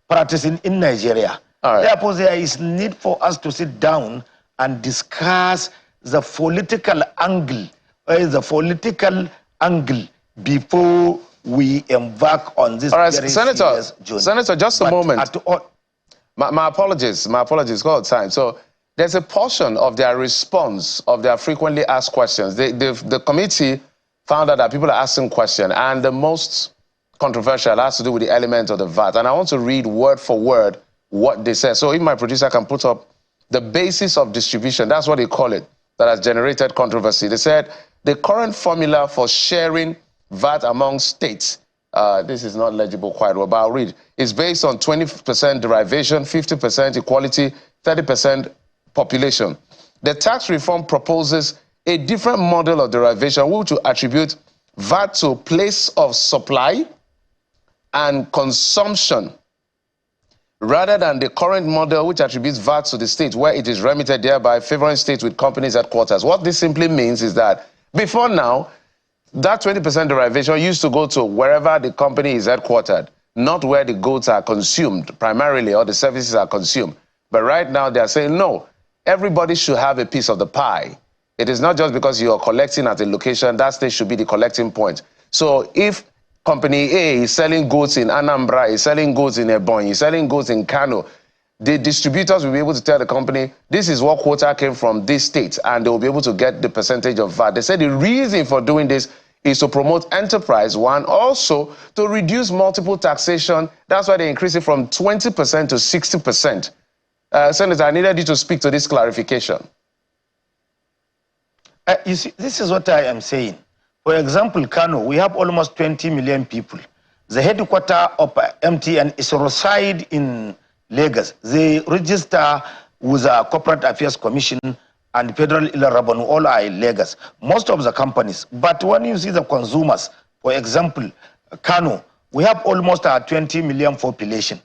practicing in Nigeria? Right. Therefore, there is need for us to sit down and discuss the political angle, before we embark on this very serious journey. Senator, just a moment. My apologies, all the time. So there's a portion of their response, of their frequently asked questions. The committee found out that people are asking questions, and the most controversial has to do with the element of the VAT. And I want to read word for word what they said. So if my producer can put up the basis of distribution, that's what they call it, that has generated controversy. They said the current formula for sharing VAT among states, this is not legible quite well, but I'll read, is based on 20% derivation, 50% equality, 30% population. the tax reform proposes a different model of derivation which will attribute VAT to place of supply and consumption rather than the current model which attributes VAT to the state where it is remitted, thereby favoring states with companies headquarters. What this simply means is that before now, that 20% derivation used to go to wherever the company is headquartered, not where the goods are consumed primarily or the services are consumed. But right now they are saying, no, everybody should have a piece of the pie. It is not just because you are collecting at a location, that state should be the collecting point. So if Company A is selling goods in Anambra, is selling goods in Ebonyi, is selling goods in Kano, the distributors will be able to tell the company, this is what quota came from this state, and they will be able to get the percentage of VAT. They said the reason for doing this is to promote enterprise, one, also to reduce multiple taxation. That's why they increase it from 20% to 60%. Senator, I needed you to speak to this clarification. You see, this is what I am saying. For example, Kano, we have almost 20 million people. The headquarters of MTN is reside in Lagos. They register with the Corporate Affairs Commission and Federal Revenue, all are in Lagos. Most of the companies. But when you see the consumers, for example, Kano, we have almost a 20 million population.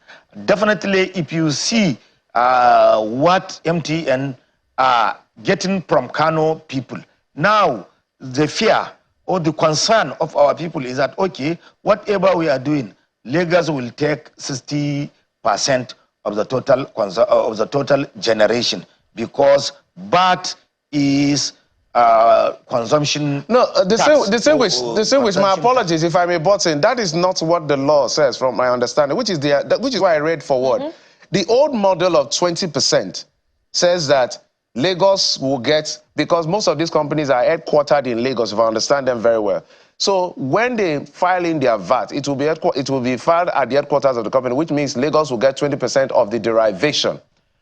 Definitely, if you see what MTN are getting from Kano people, now the fear or the concern of our people is that, okay, whatever we are doing, Lagos will take 60% of the total generation because VAT is consumption. No, distinguish. My apologies if I may butt in. That is not what the law says, from my understanding, which is why I read forward. The old model of 20% says that Lagos will get, because most of these companies are headquartered in Lagos, if I understand them very well. So when they file in their VAT, it will be filed at the headquarters of the company, which means Lagos will get 20% of the derivation.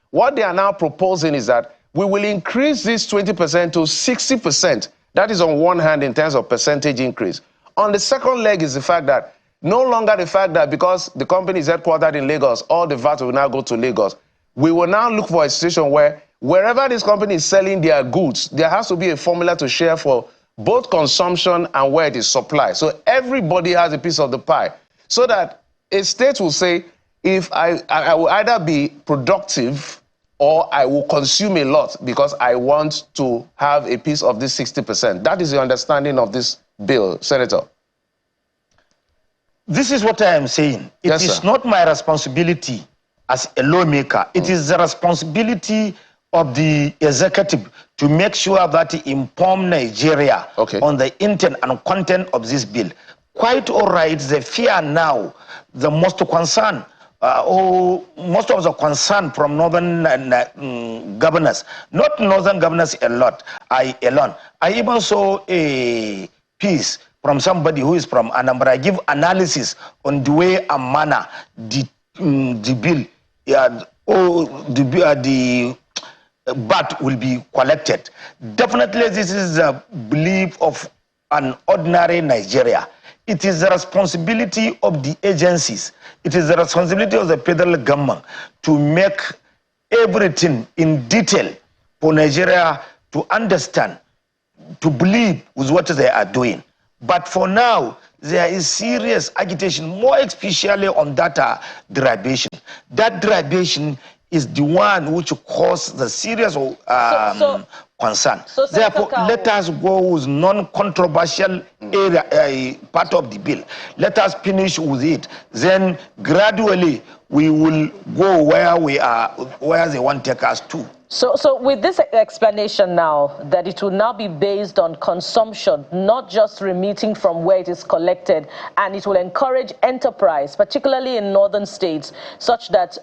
What they are now proposing is that we will increase this 20% to 60%. That is on one hand in terms of percentage increase. On the second leg is the fact that no longer the fact that because the company is headquartered in Lagos, all the VAT will now go to Lagos. We will now look for a situation where wherever this company is selling their goods, there has to be a formula to share for both consumption and where it is supplied. So everybody has a piece of the pie. So that a state will say, if I will either be productive or I will consume a lot because I want to have a piece of this 60%. That is the understanding of this bill, Senator. This is what I am saying. It is not my responsibility as a lawmaker. It is the responsibility of the executive to make sure that he inform Nigeria on the intent and content of this bill. Quite all right, the fear now, the most concern, most of the concern from northern governors, not northern governors alone. I even saw a piece from somebody who is from Anambra, give analysis on the way and manner the bill, the VAT will be collected. Definitely, this is the belief of an ordinary Nigeria. It is the responsibility of the agencies. It is the responsibility of the federal government to make everything in detail for Nigeria to understand, to believe with what they are doing. But for now, there is serious agitation, more especially on that derivation. That derivation is the one which causes the serious concern. So therefore, let us go with non-controversial area, part of the bill. Let us finish with it. Then gradually we will go where we are, where they want to take us to. So with this explanation now, that it will now be based on consumption, not just remitting from where it is collected, and it will encourage enterprise, particularly in northern states, such that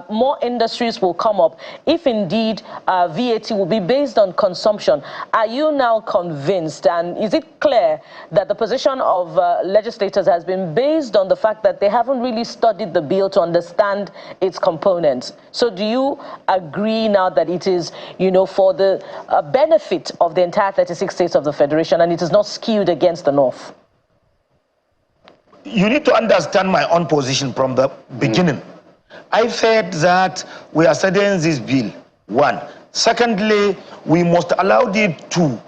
more industries will come up. If indeed VAT will be based on consumption, are you now convinced, and is it clear that the position of legislators has been based on the fact that they haven't really studied the bill to understand its components? So do you agree now that it is, you know, for the benefit of the entire 36 states of the Federation, and it is not skewed against the North? You need to understand my own position from the beginning. I said that we are studying this bill. One, Secondly, we must allow it to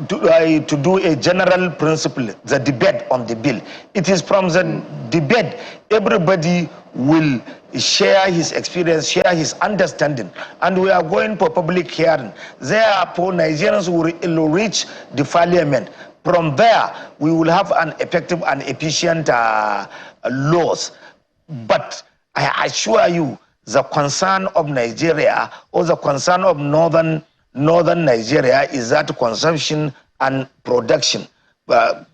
do a general principle, the debate on the bill. It is from the debate everybody will share his experience, share his understanding, and we are going for public hearing. Therefore, Nigerians will reach the parliament. From there, we will have an effective and efficient laws. But I assure you, the concern of Nigeria or the concern of northern Nigeria is that consumption and production.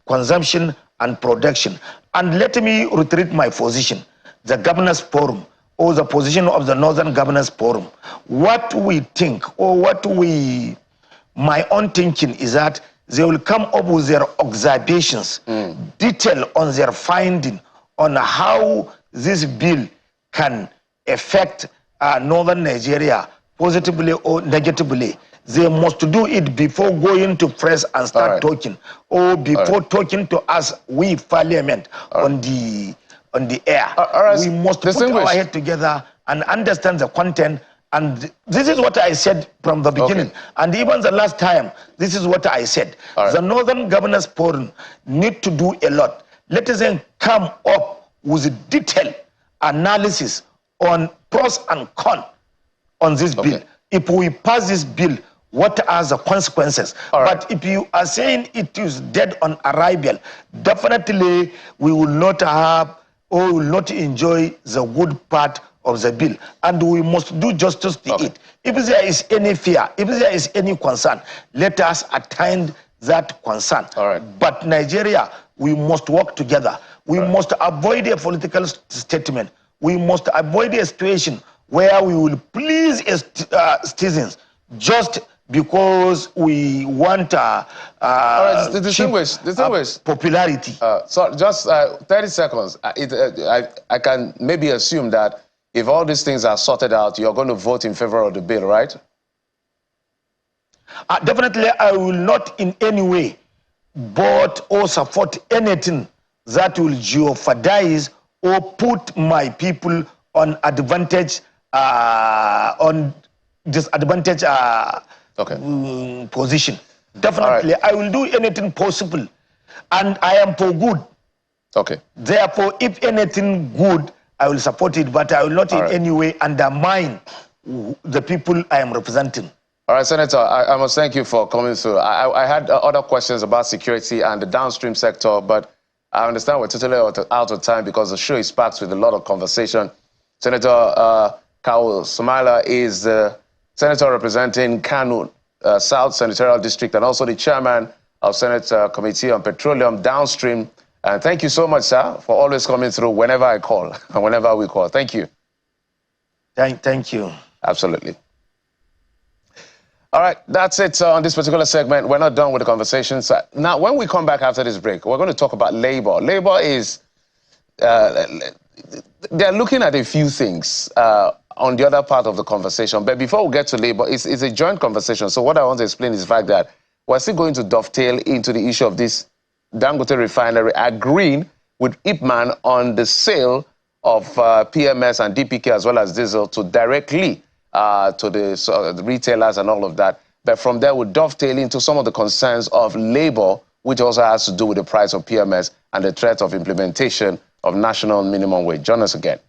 Consumption and production. And let me reiterate my position. The Governors Forum or the position of the Northern Governors Forum. What we think or my own thinking is that they will come up with their observations, detail on their finding on how this bill can affect northern Nigeria positively or negatively. They must do it before going to press and start talking, or before talking to us, we parliament, on the air. We must put our head together and understand the content. And this is what I said from the beginning. And even the last time, this is what I said. The Northern Governors Forum need to do a lot. Let us then come up with a detailed analysis on pros and cons on this bill. If we pass this bill, what are the consequences? But if you are saying it is dead on arrival, definitely we will not have or will not enjoy the good part of the bill. And we must do justice to it. If there is any fear, if there is any concern, let us attend that concern. But Nigeria, we must work together. We must avoid a political statement. We must avoid a situation where we will please citizens just because we want popularity. So just 30 seconds. I can maybe assume that if all these things are sorted out, you're going to vote in favor of the bill, right? Definitely, I will not in any way vote or support anything that will jeopardize or put my people on advantage, on disadvantage position. Definitely, I will do anything possible, and I am for good. Therefore, if anything good, I will support it, but I will not in any way undermine the people I am representing. All right, Senator, I must thank you for coming through. I had other questions about security and the downstream sector, but I understand we're totally out of time because the show is packed with a lot of conversation. Senator Kaul Sumaila is the senator representing Kano South Senatorial District and also the chairman of Senate Committee on Petroleum Downstream. And thank you so much, sir, for always coming through whenever I call and whenever we call. Thank you. Thank you. Absolutely. All right, that's it on this particular segment. We're not done with the conversation. So now, when we come back after this break, we're going to talk about labor. Labor is, they're looking at a few things on the other part of the conversation. But before we get to labor, it's a joint conversation. So what I want to explain is the fact that we're still going to dovetail into the issue of this Dangote Refinery agreeing with Ipman on the sale of PMS and DPK as well as diesel to directly to the retailers and all of that. But from there, we'll dovetail into some of the concerns of labor, which also has to do with the price of PMS and the threat of implementation of national minimum wage. Join us again.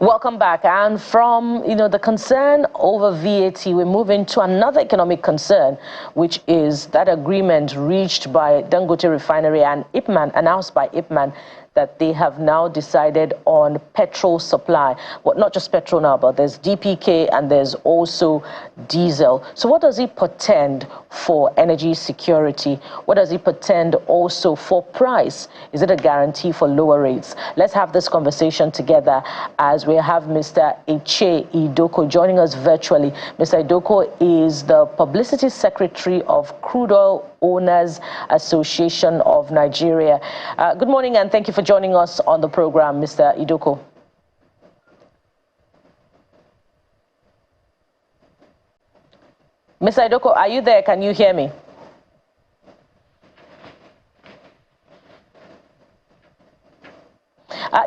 Welcome back. And from, the concern over VAT, we move into another economic concern, which is that agreement reached by Dangote Refinery and Ipman, announced by Ipman, that they have now decided on petrol supply. Well, not just petrol now, but there's DPK and there's also diesel. So what does it portend for energy security? What does it portend also for price? Is it a guarantee for lower rates? Let's have this conversation together as we have Mr. Eche Idoko joining us virtually. Mr. Idoko is the Publicity Secretary of Crude Oil Owners Association of Nigeria. Good morning and thank you for joining us on the program, Mr. Idoko. Mr. Idoko, are you there? Can you hear me?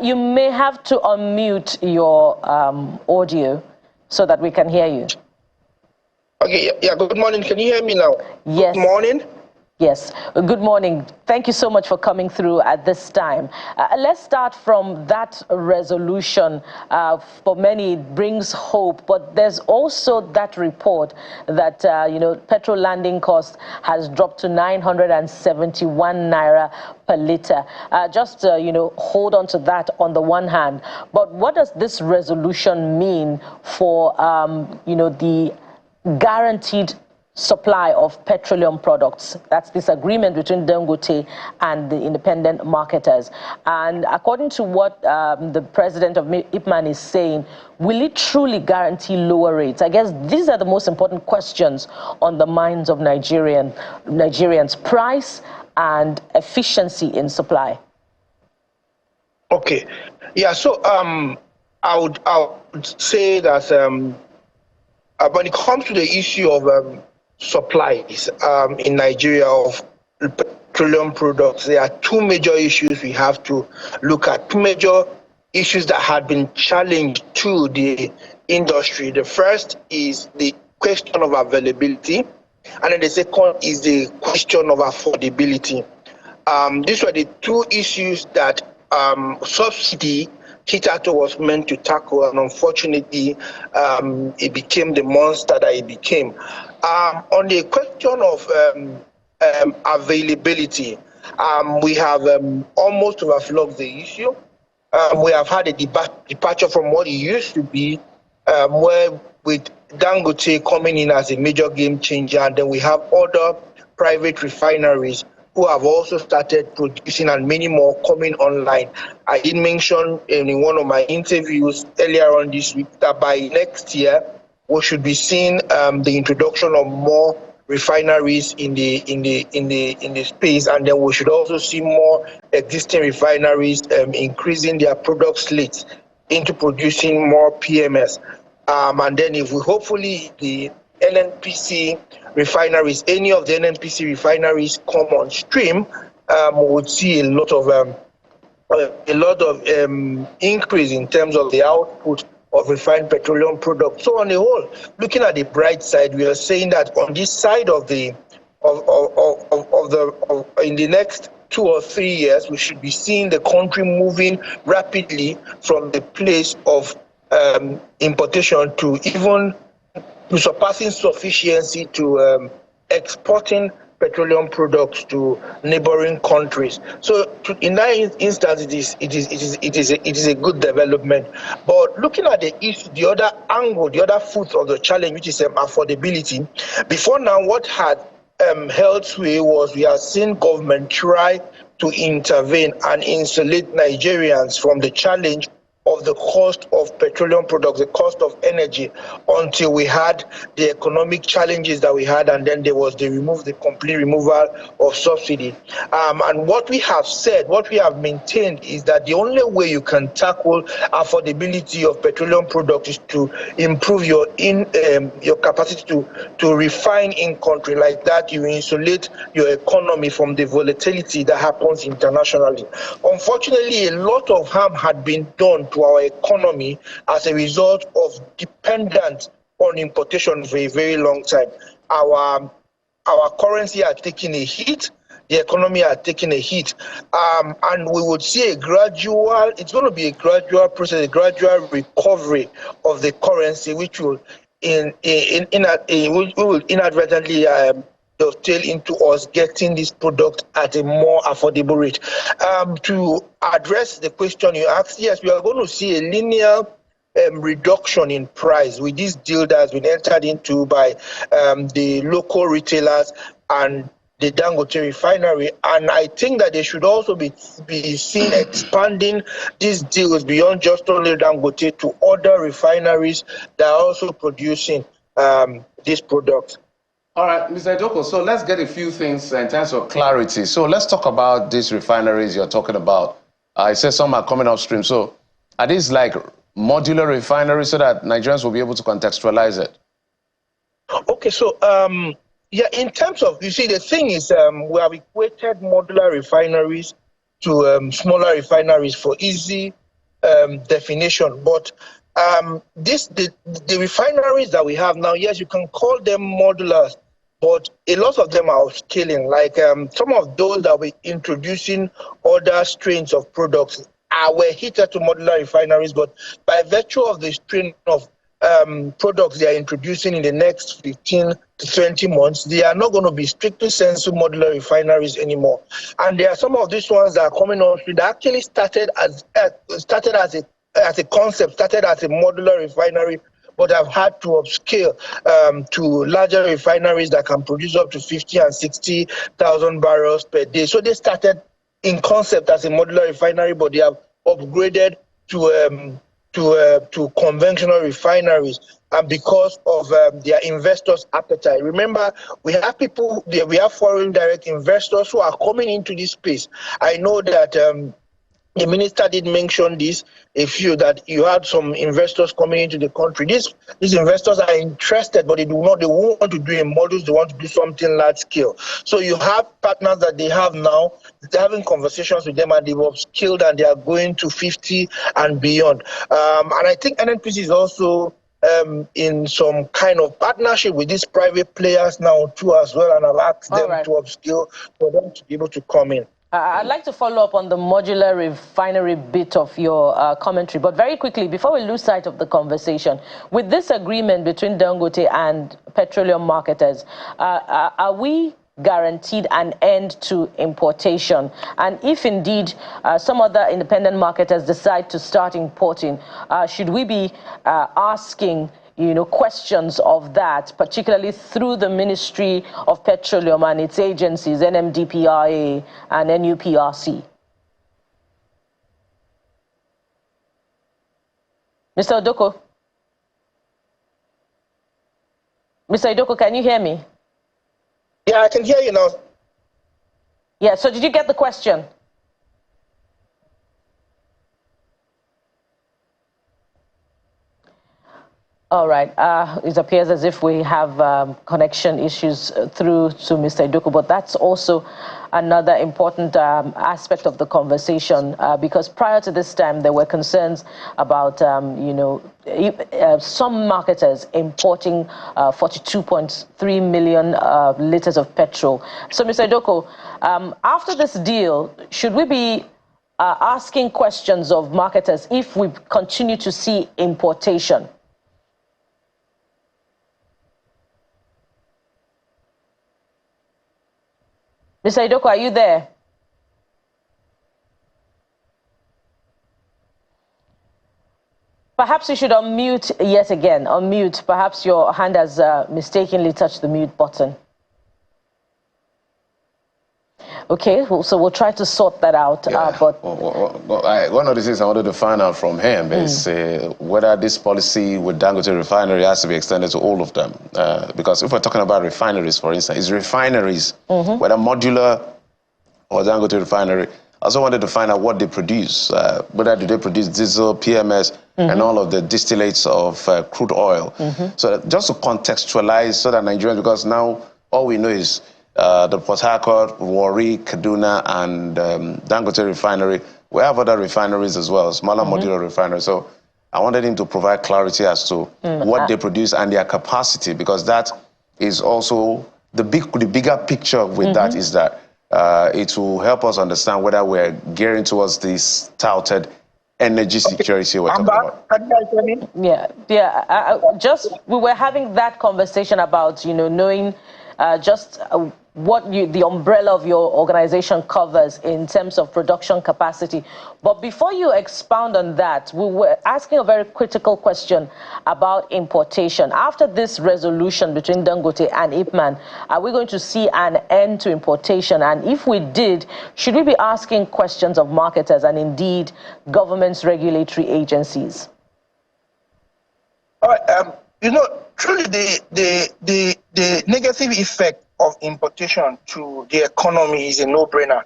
You may have to unmute your audio so that we can hear you. Okay, yeah, good morning. Can you hear me now? Yes. Good morning. Yes, good morning. Thank you so much for coming through at this time. Let's start from that resolution. For many, it brings hope, but there's also that report that, petrol landing cost has dropped to 971 naira per litre. Hold on to that on the one hand. But what does this resolution mean for, the guaranteed supply of petroleum products? That's this agreement between Dangote and the independent marketers. And according to what the president of IPMAN is saying, will it truly guarantee lower rates? I guess these are the most important questions on the minds of Nigerians: price and efficiency in supply. Okay. Yeah, so I would say that when it comes to the issue of supplies in Nigeria of petroleum products, there are two major issues we have to look at, two major issues that had been challenged to the industry. The first is the question of availability, and then the second is the question of affordability. These were the two issues that subsidy hitherto was meant to tackle, and unfortunately, it became the monster that it became. On the question of availability, we have almost overflogged the issue. We have had a departure from what it used to be, where with Dangote coming in as a major game changer, and then we have other private refineries who have also started producing, and many more coming online. I did mention in one of my interviews earlier on this week that by next year we should be seeing the introduction of more refineries in the space, and then we should also see more existing refineries increasing their product slates into producing more PMS. And then if we hopefully the NNPC refineries, any of the NNPC refineries come on stream, we would see a lot of increase in terms of the output of refined petroleum products. So on the whole, looking at the bright side, we are saying that on this side of the in the next 2 or 3 years, we should be seeing the country moving rapidly from the place of importation to even to surpassing sufficiency to exporting petroleum products to neighboring countries. So in that instance, it is a good development. But looking at the issue, the other angle, the other foot of the challenge, which is affordability. Before now, what had held sway was we have seen government try to intervene and insulate Nigerians from the challenge of the cost of petroleum products, the cost of energy, until we had the economic challenges that we had, and then there was the complete removal of subsidy. And what we have said, what we have maintained is that the only way you can tackle affordability of petroleum products is to improve your capacity to refine in country. Like that, you insulate your economy from the volatility that happens internationally. Unfortunately, a lot of harm had been done to our economy as a result of dependence on importation for a very long time. Our currency had taken a hit, the economy had taken a hit, and we would see it's going to be a gradual process, a gradual recovery of the currency, which will inadvertently dovetail into us getting this product at a more affordable rate. To address the question you asked, yes, we are going to see a linear reduction in price with this deal that has been entered into by the local retailers and the Dangote refinery, and I think that they should also be seen expanding these deals beyond just only Dangote to other refineries that are also producing these products. All right, Mr. Idoko, so let's get a few things in terms of clarity. So let's talk about these refineries you're talking about. It says some are coming upstream. So are these like modular refineries so that Nigerians will be able to contextualize it? Okay, so yeah, in terms of, you see, the thing is, we have equated modular refineries to smaller refineries for easy definition. But the refineries that we have now, yes, you can call them modulars, but a lot of them are scaling. Like some of those that we're introducing other strains of products were heated to modular refineries, but by virtue of the strain of products they are introducing in the next 15 to 20 months, they are not going to be strictly sensitive modular refineries anymore. And there are some of these ones that are coming on that actually started as a concept, started as a modular refinery, but have had to upscale to larger refineries that can produce up to 50 and 60,000 barrels per day. So they started in concept as a modular refinery, but they have upgraded to conventional refineries, and because of their investors' appetite. Remember, we have foreign direct investors who are coming into this space. I know that the minister did mention this, that you had some investors coming into the country. These investors are interested, but they won't want to do in models, they want to do something large scale. So you have partners that they have now, they're having conversations with them, and they've upskilled and they are going to 50 and beyond. And I think NNPC is also in some kind of partnership with these private players now too as well, and I've asked them to upskill for them to be able to come in. I'd like to follow up on the modular refinery bit of your commentary, but very quickly, before we lose sight of the conversation, with this agreement between Dangote and petroleum marketers, are we guaranteed an end to importation? And if indeed some other independent marketers decide to start importing, should we be asking questions of that, particularly through the Ministry of Petroleum and its agencies, NMDPRA and NUPRC? Mr. Odoko? Mr. Odoko, can you hear me? Yeah, I can hear you now. Yeah, so did you get the question? All right. It appears as if we have connection issues through to Mr. Idoko, but that's also another important aspect of the conversation, because prior to this time, there were concerns about, some marketers importing 42.3 million liters of petrol. So, Mr. Idoko, after this deal, should we be asking questions of marketers if we continue to see importation? Mr. Idoko, are you there? Perhaps you should unmute yet again. Unmute. Perhaps your hand has mistakenly touched the mute button. Okay, so we'll try to sort that out. Yeah. One of the things I wanted to find out from him is whether this policy with Dangote Refinery has to be extended to all of them. Because if we're talking about refineries, for instance, it's refineries, whether modular or Dangote Refinery. I also wanted to find out what they produce. Whether do they produce diesel, PMS, and all of the distillates of crude oil. So just to contextualize so that Nigerians, because now all we know is the Port Harcourt, Warri, Kaduna, and Dangote Refinery. We have other refineries as well, smaller modular refineries. So I wanted him to provide clarity as to what they produce and their capacity, because that is also the bigger picture with that is that it will help us understand whether we're gearing towards this touted energy security we're talking about. We were having that conversation about, knowing what the umbrella of your organization covers in terms of production capacity. But before you expound on that, we were asking a very critical question about importation. After this resolution between Dangote and Ipman, are we going to see an end to importation? And if we did, should we be asking questions of marketers and indeed government's regulatory agencies? All right, truly the negative effect of importation to the economy is a no-brainer.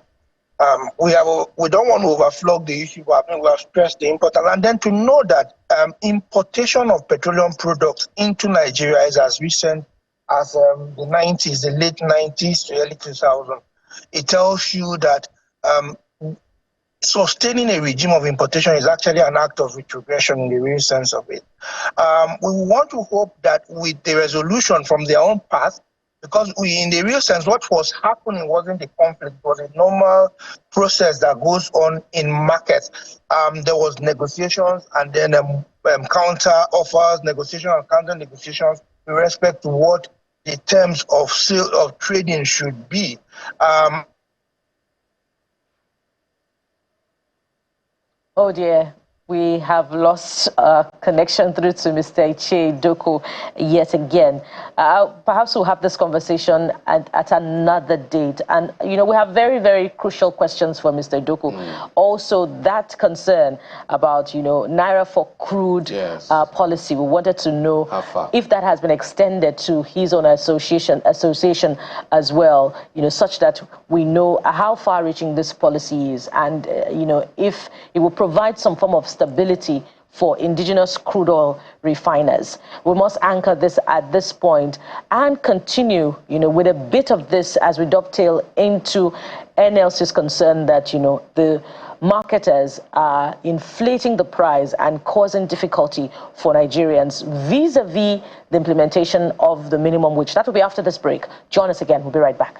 we don't want to overflog the issue, but I mean, we have stressed the importance. And then to know that importation of petroleum products into Nigeria is as recent as the 90s, the late 90s to early 2000s. It tells you that sustaining a regime of importation is actually an act of retrogression in the real sense of it. We want to hope that with the resolution from their own past, because in the real sense, what was happening wasn't a conflict, it was a normal process that goes on in markets. There was negotiations and then counter offers, negotiations and counter negotiations with respect to what the terms of sale of trading should be. Oh dear, we have lost connection through to Mr. Ichie Doku yet again. Perhaps we'll have this conversation at another date. And, you know, we have very, very crucial questions for Mr. Doku. Also, that concern about, you know, Naira for crude policy. We wanted to know if that has been extended to his own association as well, you know, such that we know how far-reaching this policy is and, you know, if it will provide some form of stability for indigenous crude oil refiners. We must anchor this at this point and continue, you know, with a bit of this as we dovetail into NLC's concern that, you know, the marketers are inflating the price and causing difficulty for Nigerians vis-a-vis the implementation of the minimum wage. That will be after this break. Join us again. We'll be right back.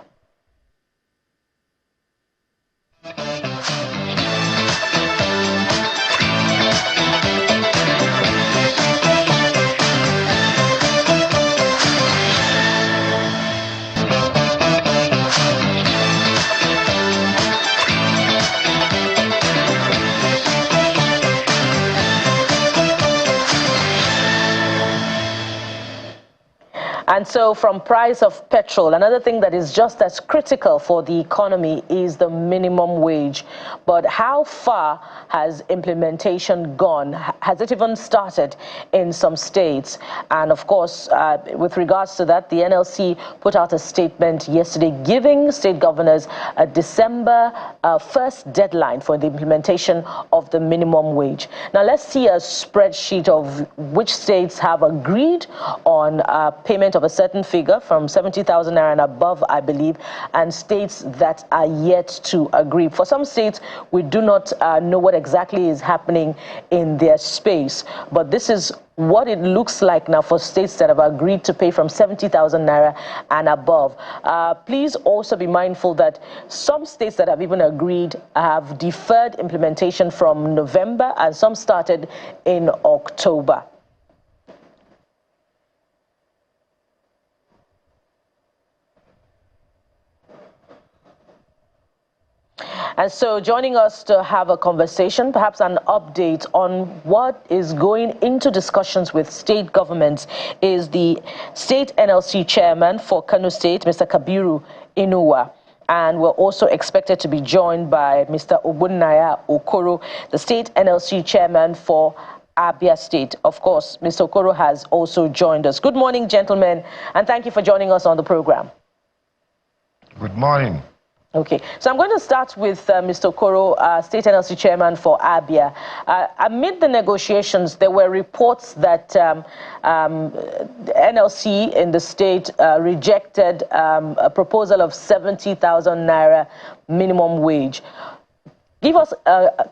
And so from price of petrol, another thing that is just as critical for the economy is the minimum wage. But how far has implementation gone? Has it even started in some states? And of course, with regards to that, the NLC put out a statement yesterday giving state governors a December 1st deadline for the implementation of the minimum wage. Now let's see a spreadsheet of which states have agreed on payment of a certain figure from 70,000 naira and above, I believe, and states that are yet to agree. For some states, we do not know what exactly is happening in their space, but this is what it looks like now for states that have agreed to pay from 70,000 naira and above. Please also be mindful that some states that have even agreed have deferred implementation from November, and some started in October. And so joining us to have a conversation, perhaps an update on what is going into discussions with state governments, is the state NLC chairman for Kano State, Mr. Kabiru Inuwa. And we're also expected to be joined by Mr. Ogbonnaya Okoro, the state NLC chairman for Abia State. Of course, Mr. Okoro has also joined us. Good morning, gentlemen, and thank you for joining us on the program. Good morning. Okay, so I'm going to start with Mr. Okoro, State NLC Chairman for Abia. Amid the negotiations, there were reports that NLC in the state rejected a proposal of 70,000 naira minimum wage. Give us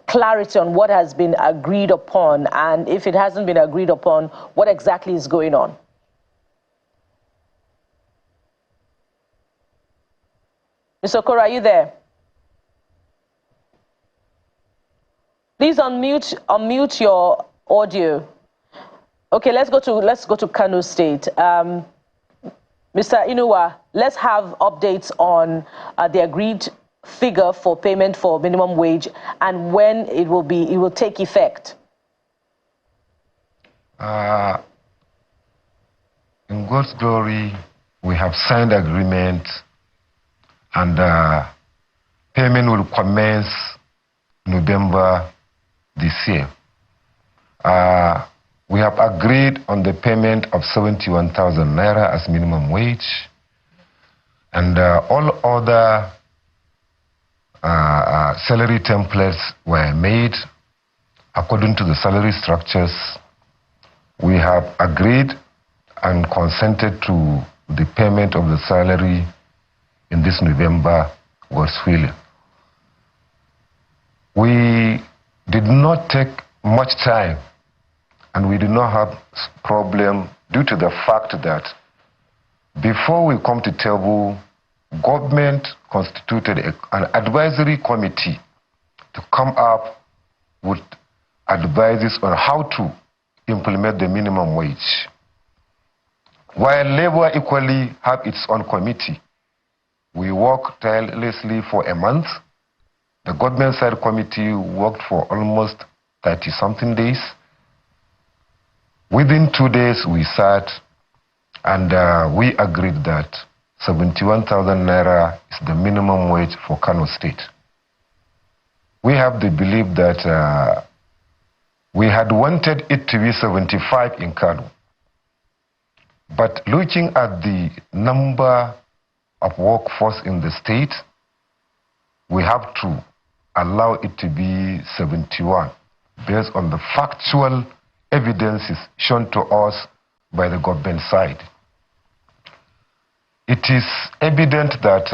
clarity on what has been agreed upon, and if it hasn't been agreed upon, what exactly is going on? Mr. Okoro, are you there? Please unmute your audio. Okay, let's go to Kano State. Mr. Inuwa, let's have updates on the agreed figure for payment for minimum wage and when it will take effect. In God's glory, we have signed agreement, and payment will commence November this year. We have agreed on the payment of 71,000 naira as minimum wage, and all other salary templates were made according to the salary structures. We have agreed and consented to the payment of the salary in this November, God's willing. We did not take much time, and we did not have problem due to the fact that before we come to table, government constituted an advisory committee to come up with advices on how to implement the minimum wage. While labor equally have its own committee, we worked tirelessly for a month. The government side committee worked for almost 30-something days. Within 2 days, we sat and we agreed that 71,000 naira is the minimum wage for Kano State. We have the belief that we had wanted it to be 75 in Kano. But looking at the number of workforce in the state, we have to allow it to be 71 based on the factual evidences shown to us by the government side. It is evident that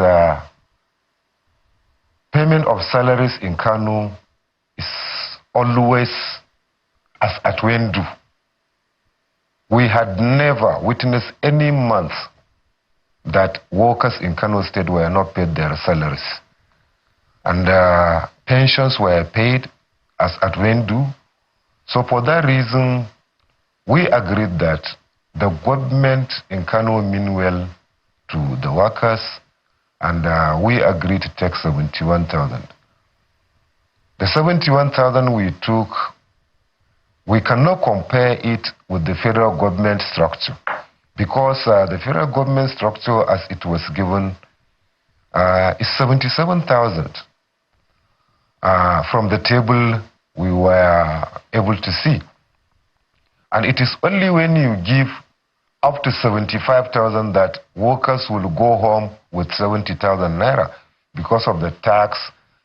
payment of salaries in Kano is always as at when due. We had never witnessed any month that workers in Kano State were not paid their salaries. And pensions were paid as at when due. So for that reason, we agreed that the government in Kano mean well to the workers, and we agreed to take 71,000. The 71,000 we took, we cannot compare it with the federal government structure, because the federal government structure as it was given is 77,000. From the table we were able to see. And it is only when you give up to 75,000 that workers will go home with 70,000 naira because of the tax,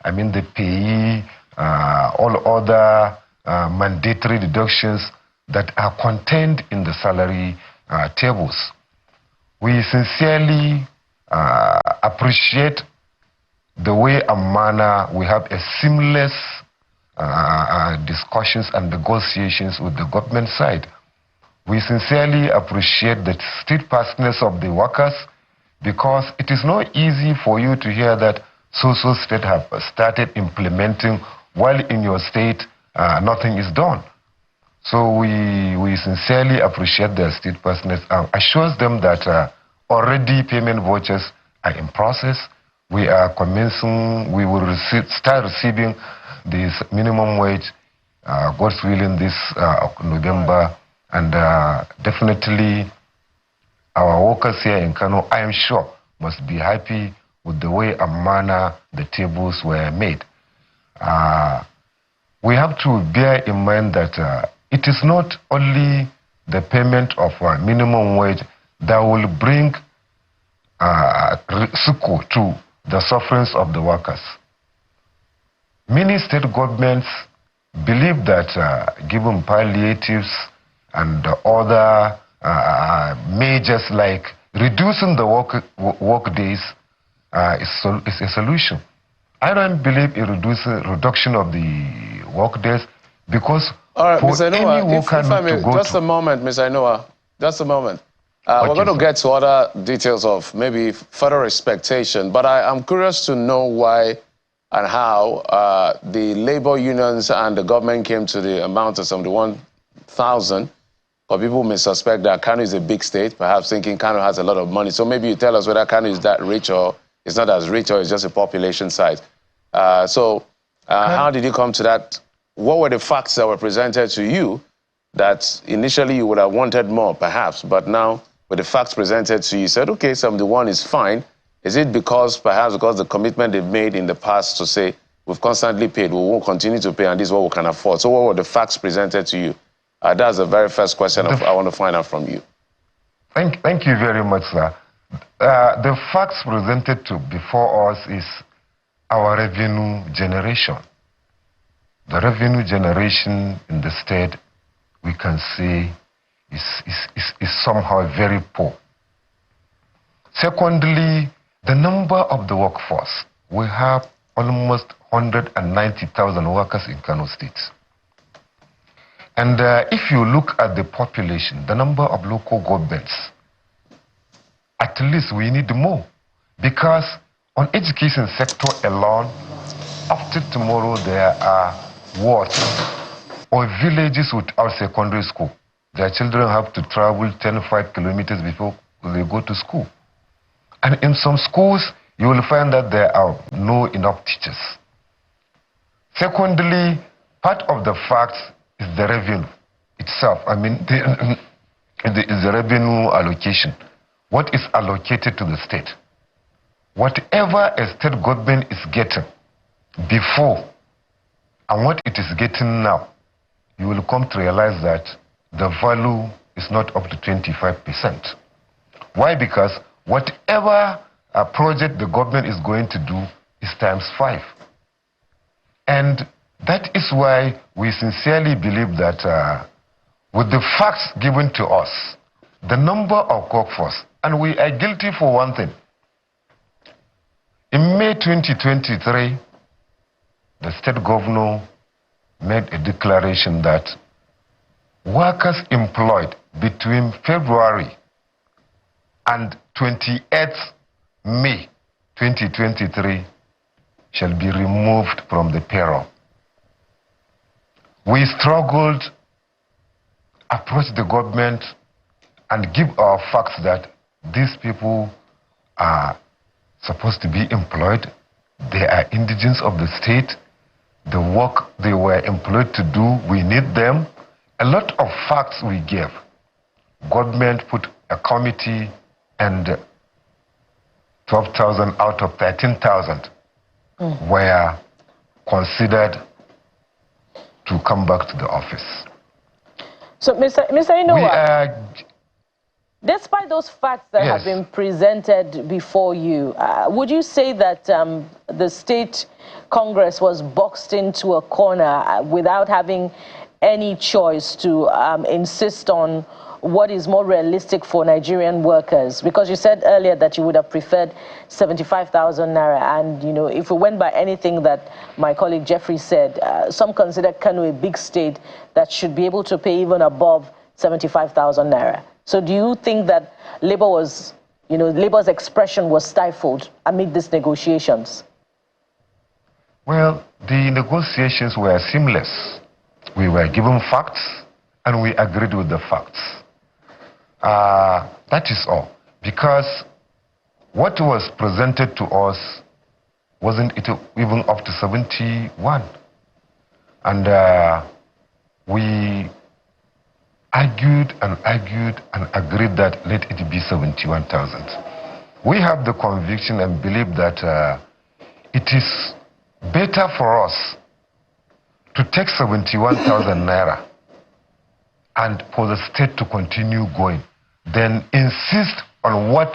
the pay, all other mandatory deductions that are contained in the salary tables. We sincerely appreciate the way and manner we have a seamless discussions and negotiations with the government side. We sincerely appreciate the steadfastness of the workers, because it is not easy for you to hear that so-so state have started implementing while in your state nothing is done. So we sincerely appreciate their steadfastness and assures them that already payment vouchers are in process. We are commencing, we will start receiving this minimum wage, God's willing, this November, and definitely our workers here in Kano, I am sure, must be happy with the way and manner the tables were made. We have to bear in mind that it is not only the payment of minimum wage that will bring succor to the sufferings of the workers. Many state governments believe that given palliatives and other measures like reducing the work days is a solution. I don't believe in reduction of the work days, because all right, for Mr. any Noah, worker if I may, to go just to... a moment, Mr. Noah, just a moment. Okay, we're going to get to other details of maybe further expectation, but I'm curious to know why and how the labor unions and the government came to the amount of 71,000. Or people may suspect that Kano is a big state, perhaps thinking Kano has a lot of money. So maybe you tell us whether Kano is that rich or it's not as rich, or it's just a population size. How did you come to that? What were the facts that were presented to you that initially you would have wanted more, perhaps, but now with the facts presented to you, you said, okay, 71 is fine. Is it perhaps because the commitment they've made in the past to say, we've constantly paid, we won't continue to pay, and this is what we can afford? So what were the facts presented to you? That's the very first question I want to find out from you. Thank you very much, sir. The facts presented before us is our revenue generation. The revenue generation in the state, we can say, is somehow very poor. Secondly, the number of the workforce. We have almost 190,000 workers in Kano State. And if you look at the population, the number of local governments, at least we need more. Because on education sector alone, after tomorrow there are wards or villages without secondary school. Their children have to travel 10-5 kilometers before they go to school. And in some schools, you will find that there are no enough teachers. Secondly, part of the fact is the revenue itself. I mean, the revenue allocation. What is allocated to the state? Whatever a state government is getting before and what it is getting now, you will come to realize that the value is not up to 25%. Why? Because whatever a project the government is going to do is ×5. And that is why we sincerely believe that with the facts given to us, the number of workforce, and we are guilty for one thing. In May 2023, the state governor made a declaration that workers employed between February and 28th May 2023 shall be removed from the payroll. We struggled, approached the government and give our facts that these people are supposed to be employed. They are indigents of the state. The work they were employed to do, we need them. A lot of facts we gave. Government put a committee and 12,000 out of 13,000 were considered to come back to the office. So, Mr. Inowa, despite those facts that have been presented before you, would you say that the state Congress was boxed into a corner without having any choice to insist on what is more realistic for Nigerian workers? Because you said earlier that you would have preferred 75,000 naira, and you know, if we went by anything that my colleague Jeffrey said, some consider Kano a big state that should be able to pay even above 75,000 naira. So do you think that labor was, you know, labor's expression was stifled amid these negotiations? Well, the negotiations were seamless. We were given facts and we agreed with the facts. That is all. Because what was presented to us wasn't even up to 71. And we argued and agreed that let it be 71,000. We have the conviction and believe that it is better for us to take 71,000 naira and for the state to continue going than insist on what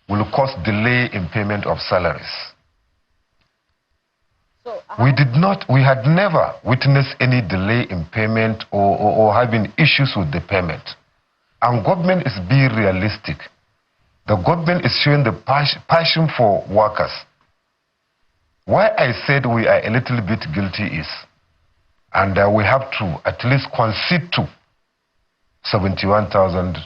will cause delay in payment of salaries. So, we had never witnessed any delay in payment or having issues with the payment. And government is being realistic. The government is showing the passion for workers. Why I said we are a little bit guilty is, and we have to at least concede to 71,000.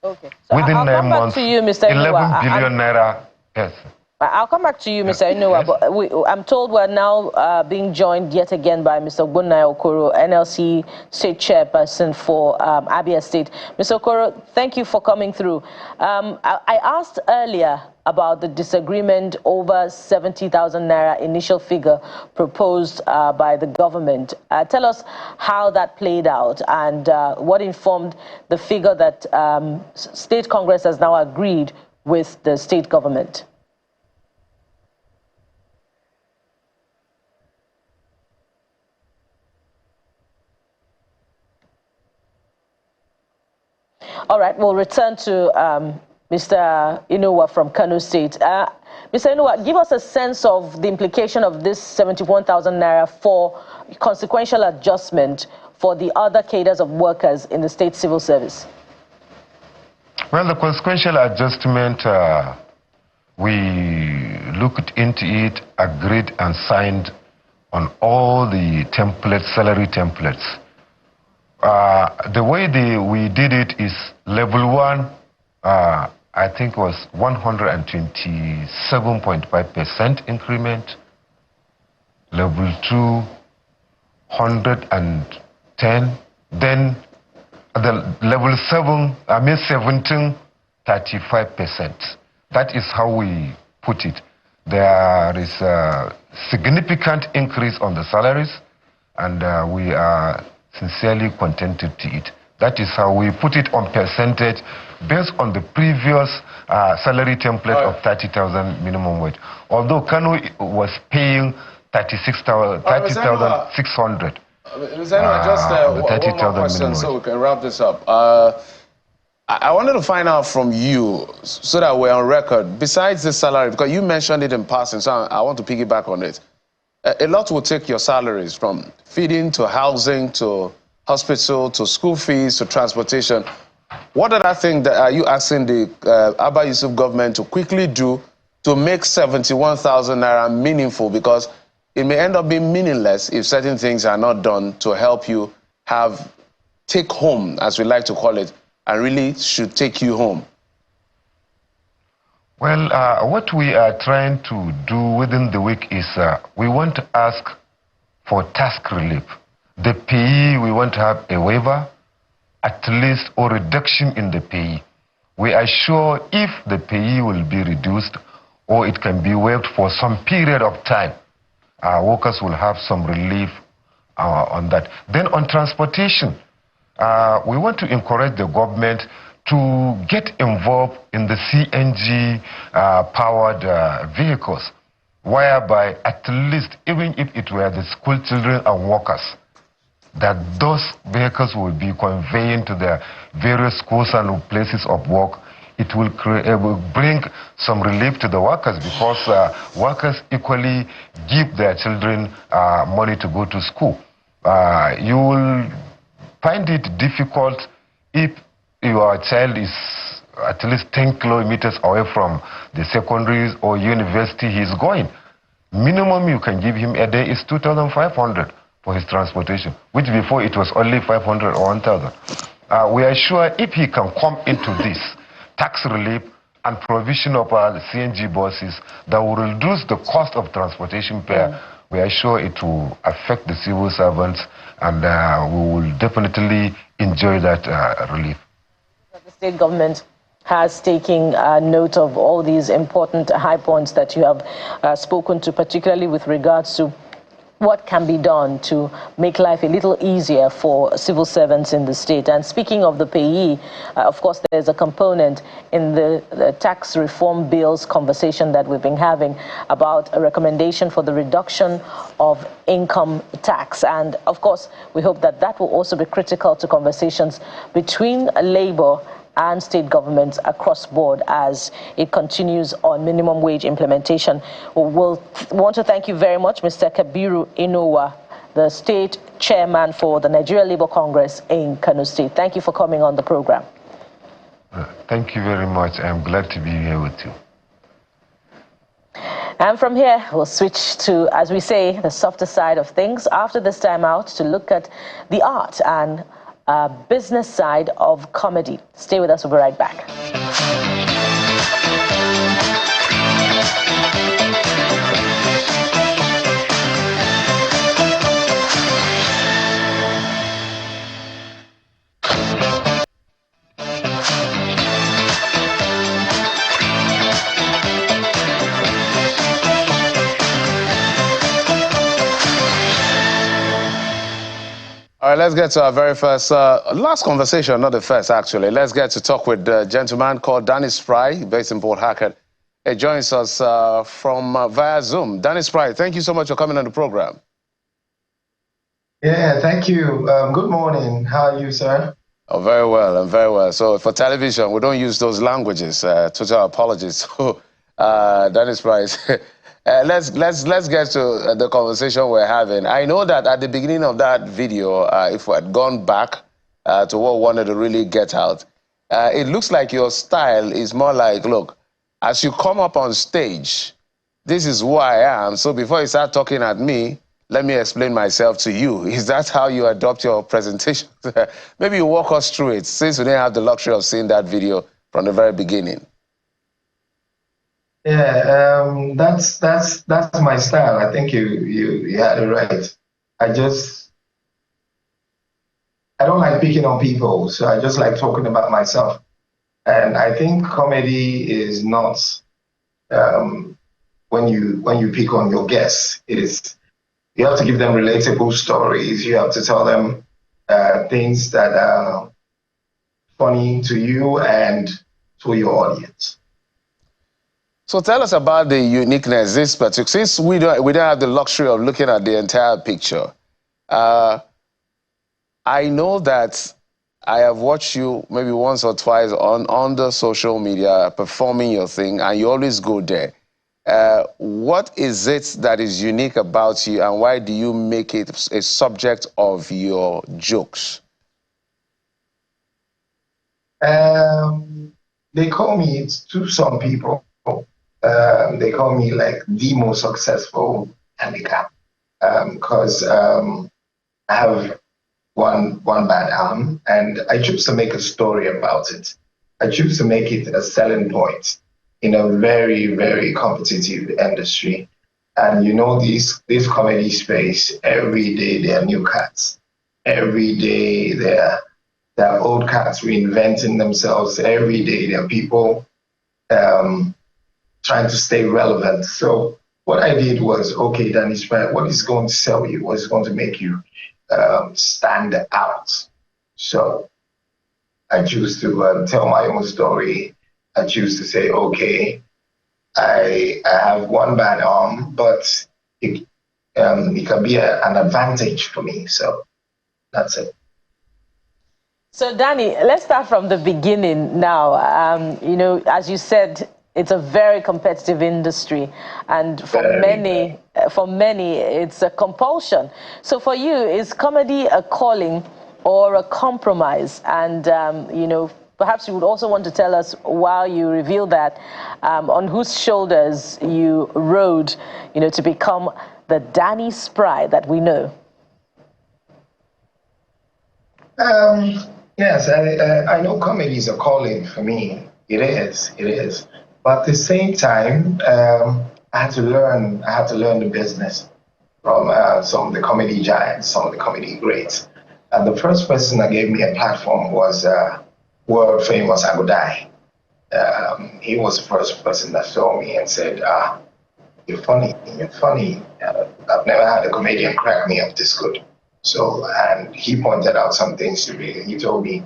Okay. So within 9 months, to you, Mr. 11 billion naira. Yes. I'll come back to you, Mr. Inowa, but I'm told we're now being joined yet again by Mr. Ogbonnaya Okoro, NLC State Chairperson for Abia State. Mr. Okoro, thank you for coming through. I asked earlier about the disagreement over 70,000 naira initial figure proposed by the government. Tell us how that played out and what informed the figure that State Congress has now agreed with the state government. All right, we'll return to Mr. Inuwa from Kano State. Mr. Inuwa, give us a sense of the implication of this 71,000 naira for consequential adjustment for the other cadres of workers in the state civil service. Well, the consequential adjustment, we looked into it, agreed and signed on all the templates, salary templates. The way we did it is level 1, I think was 127.5% increment. Level 2, 110. Then the level 7, 17, 35%. That is how we put it. There is a significant increase on the salaries, and we are sincerely contented to it. That is how we put it on percentage based on the previous salary template of 30,000 minimum wage. Although Kano was paying 30,600. Just one more question so we can wrap this up. I wanted to find out from you, so that we're on record, besides the salary, because you mentioned it in passing, so I want to piggyback on it. A lot will take your salaries, from feeding to housing to hospital to school fees to transportation. What other thing that are you asking the Abba Yusuf government to quickly do to make 71,000 naira meaningful? Because it may end up being meaningless if certain things are not done to help you have take home, as we like to call it, and really should take you home. Well, what we are trying to do within the week is we want to ask for task relief. The payee, we want to have a waiver, at least, or reduction in the payee. We are sure if the payee will be reduced or it can be waived for some period of time, workers will have some relief on that. Then on transportation, we want to encourage the government to get involved in the CNG-powered vehicles, whereby at least, even if it were the school children and workers, that those vehicles will be conveying to their various schools and places of work. It will bring some relief to the workers, because workers equally give their children money to go to school. You will find it difficult if your child is at least 10 kilometers away from the secondary or university he's going. Minimum you can give him a day is 2,500 for his transportation, which before it was only 500 or 1,000. We are sure if he can come into this tax relief and provision of CNG buses that will reduce the cost of transportation fare, we are sure it will affect the civil servants, and we will definitely enjoy that relief. The state government has taken note of all these important high points that you have spoken to, particularly with regards to what can be done to make life a little easier for civil servants in the state. And speaking of the payee, of course, there's a component in the tax reform bills conversation that we've been having about a recommendation for the reduction of income tax. And of course, we hope that that will also be critical to conversations between Labour and state governments across board as it continues on minimum wage implementation. We'll want to thank you very much, Mr. Kabiru Inuwa, the state chairman for the Nigeria Labour Congress in Kano State. Thank you for coming on the program. Thank you very much. I'm glad to be here with you. And from here, we'll switch to, as we say, the softer side of things after this time out, to look at the art and business side of comedy. Stay with us, we'll be right back. All right, let's get to our very first, last conversation, not the first, actually. Let's get to talk with a gentleman called Danny Spry, based in Port Harcourt. He joins us from via Zoom. Danny Spry, thank you so much for coming on the program. Yeah, thank you. Good morning. How are you, sir? Oh, very well, and very well. So for television, we don't use those languages. Total apologies. So, Dennis Price, let's get to the conversation we're having. I know that at the beginning of that video, if we had gone back to what we wanted to really get out, it looks like your style is more like, look, as you come up on stage, this is who I am. So before you start talking at me, let me explain myself to you. Is that how you adopt your presentation? Maybe you walk us through it, since we didn't have the luxury of seeing that video from the very beginning. Yeah, that's my style. I think you had it right. I don't like picking on people, so I just like talking about myself. And I think comedy is not when you pick on your guests. You have to give them relatable stories. You have to tell them things that are funny to you and to your audience. So tell us about the uniqueness, this particular, since we don't have the luxury of looking at the entire picture. I know that I have watched you maybe once or twice on the social media performing your thing, and you always go there. What is it that is unique about you, and why do you make it a subject of your jokes? They call me, to some people, they call me like the most successful handicap because I have one bad arm, and I choose to make a story about it. I choose to make it a selling point in a very, very competitive industry. And you know, this comedy space, every day there are new cats. Every day there are old cats reinventing themselves. Every day there are people trying to stay relevant. So what I did was, okay, Danny Spry, what is going to sell you? What is going to make you stand out? So I choose to tell my own story. I choose to say, okay, I have one bad arm, but it can be an advantage for me. So that's it. So Danny, let's start from the beginning now. You know, as you said, it's a very competitive industry, and for many, it's a compulsion. So for you, is comedy a calling or a compromise? And you know, perhaps you would also want to tell us, while you reveal that, on whose shoulders you rode, you know, to become the Danny Spry that we know. Yes, I know comedy is a calling for me. It is. But at the same time, I had to learn the business from some of the comedy giants, some of the comedy greats. And the first person that gave me a platform was world famous Agodai. He was the first person that saw me and said, you're funny. I've never had a comedian crack me up this good. So, and he pointed out some things to me. He told me,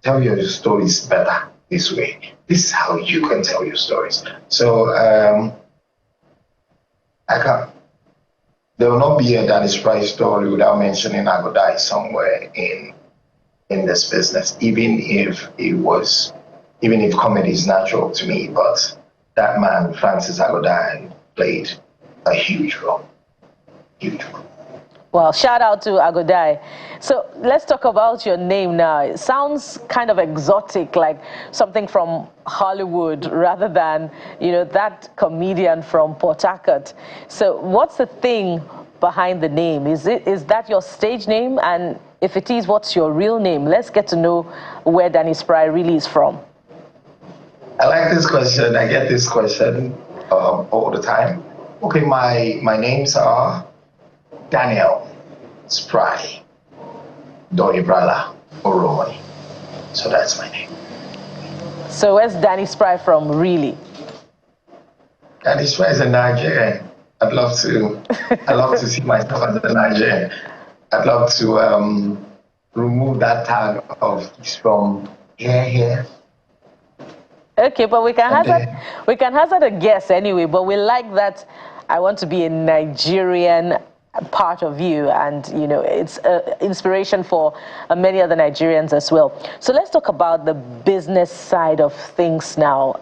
tell your stories better this way. This is how you can tell your stories. So, there will not be a Danny Spry story without mentioning Agodai somewhere in this business, even if comedy is natural to me. But that man, Francis Agodai, played a huge role. Well, shout out to Agodai. So let's talk about your name now. It sounds kind of exotic, like something from Hollywood, rather than, you know, that comedian from Port Harcourt. So what's the thing behind the name? Is that your stage name? And if it is, what's your real name? Let's get to know where Danny Spry really is from. I like this question. I get this question all the time. Okay, my names are Daniel Spry Doibrala Oromoni. So that's my name. So where's Danny Spry from, really? Danny Spry is a Nigerian. I'd love to see myself as a Nigerian. I'd love to remove that tag of he's from here. Okay, but we can hazard a guess anyway. But we like that. I want to be a Nigerian part of you, and you know it's inspiration for many other Nigerians as well. So let's talk about the business side of things now.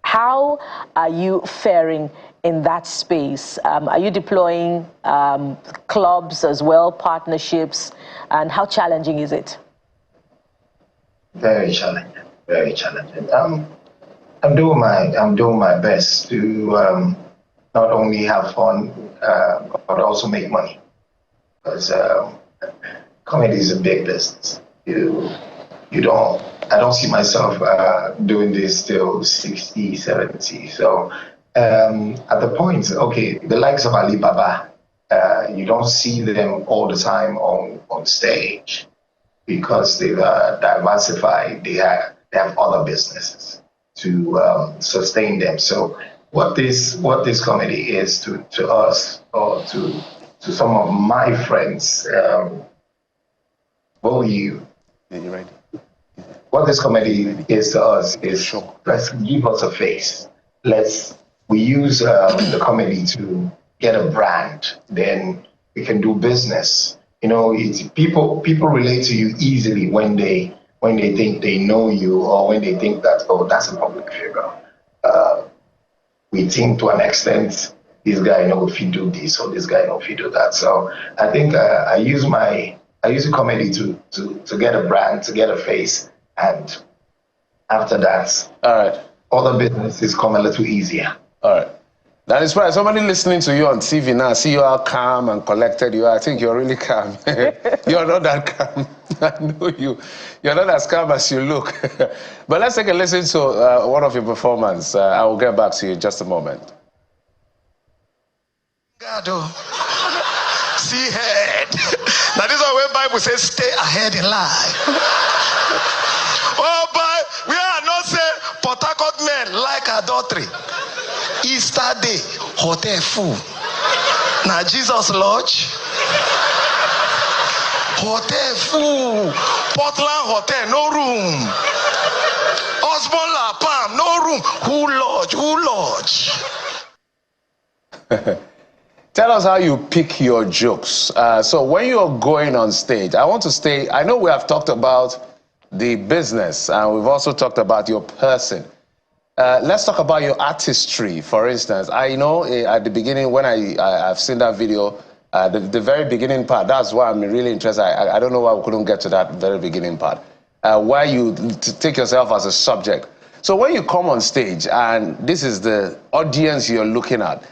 How are you faring in that space? Are you deploying clubs as well, partnerships, and how challenging is it? Very challenging. Very challenging. I'm doing my best to not only have fun but also make money, because comedy is a big business. I don't see myself doing this till 60, 70. So at the point, okay, the likes of Alibaba, you don't see them all the time on stage because they've diversified. They have other businesses to sustain them. So what this comedy is to us, or to some of my friends, what this comedy is to us is, let's give us a face. We use the comedy to get a brand, then we can do business. You know, people relate to you easily when they think they know you, or when they think that, oh, that's a public figure. We think to an extent, this guy knows if you do this, or this guy knows if you do that. So I think I use the comedy to get a brand, to get a face, and after that, all right, other businesses come a little easier. All right. That is right. Somebody listening to you on TV now, see you all calm and collected. I think you're really calm. You're not that calm. I know you. You're not as calm as you look. But let's take a listen to one of your performances. I will get back to you in just a moment. God, see head. Now this is where Bible says, stay ahead in life. Oh, boy, we are not saying Port Harcourt men like adultery. Easter Day, hotel full. Now Jesus Lodge, hotel full. Portland Hotel, no room. Osborne La Palm, no room. Who lodge? Tell us how you pick your jokes. So when you're going on stage, I know we have talked about the business, and we've also talked about your person. Let's talk about your artistry, for instance. I know at the beginning, when I've seen that video, the very beginning part, that's why I'm really interested. I don't know why we couldn't get to that very beginning part, where you take yourself as a subject. So when you come on stage, and this is the audience you're looking at,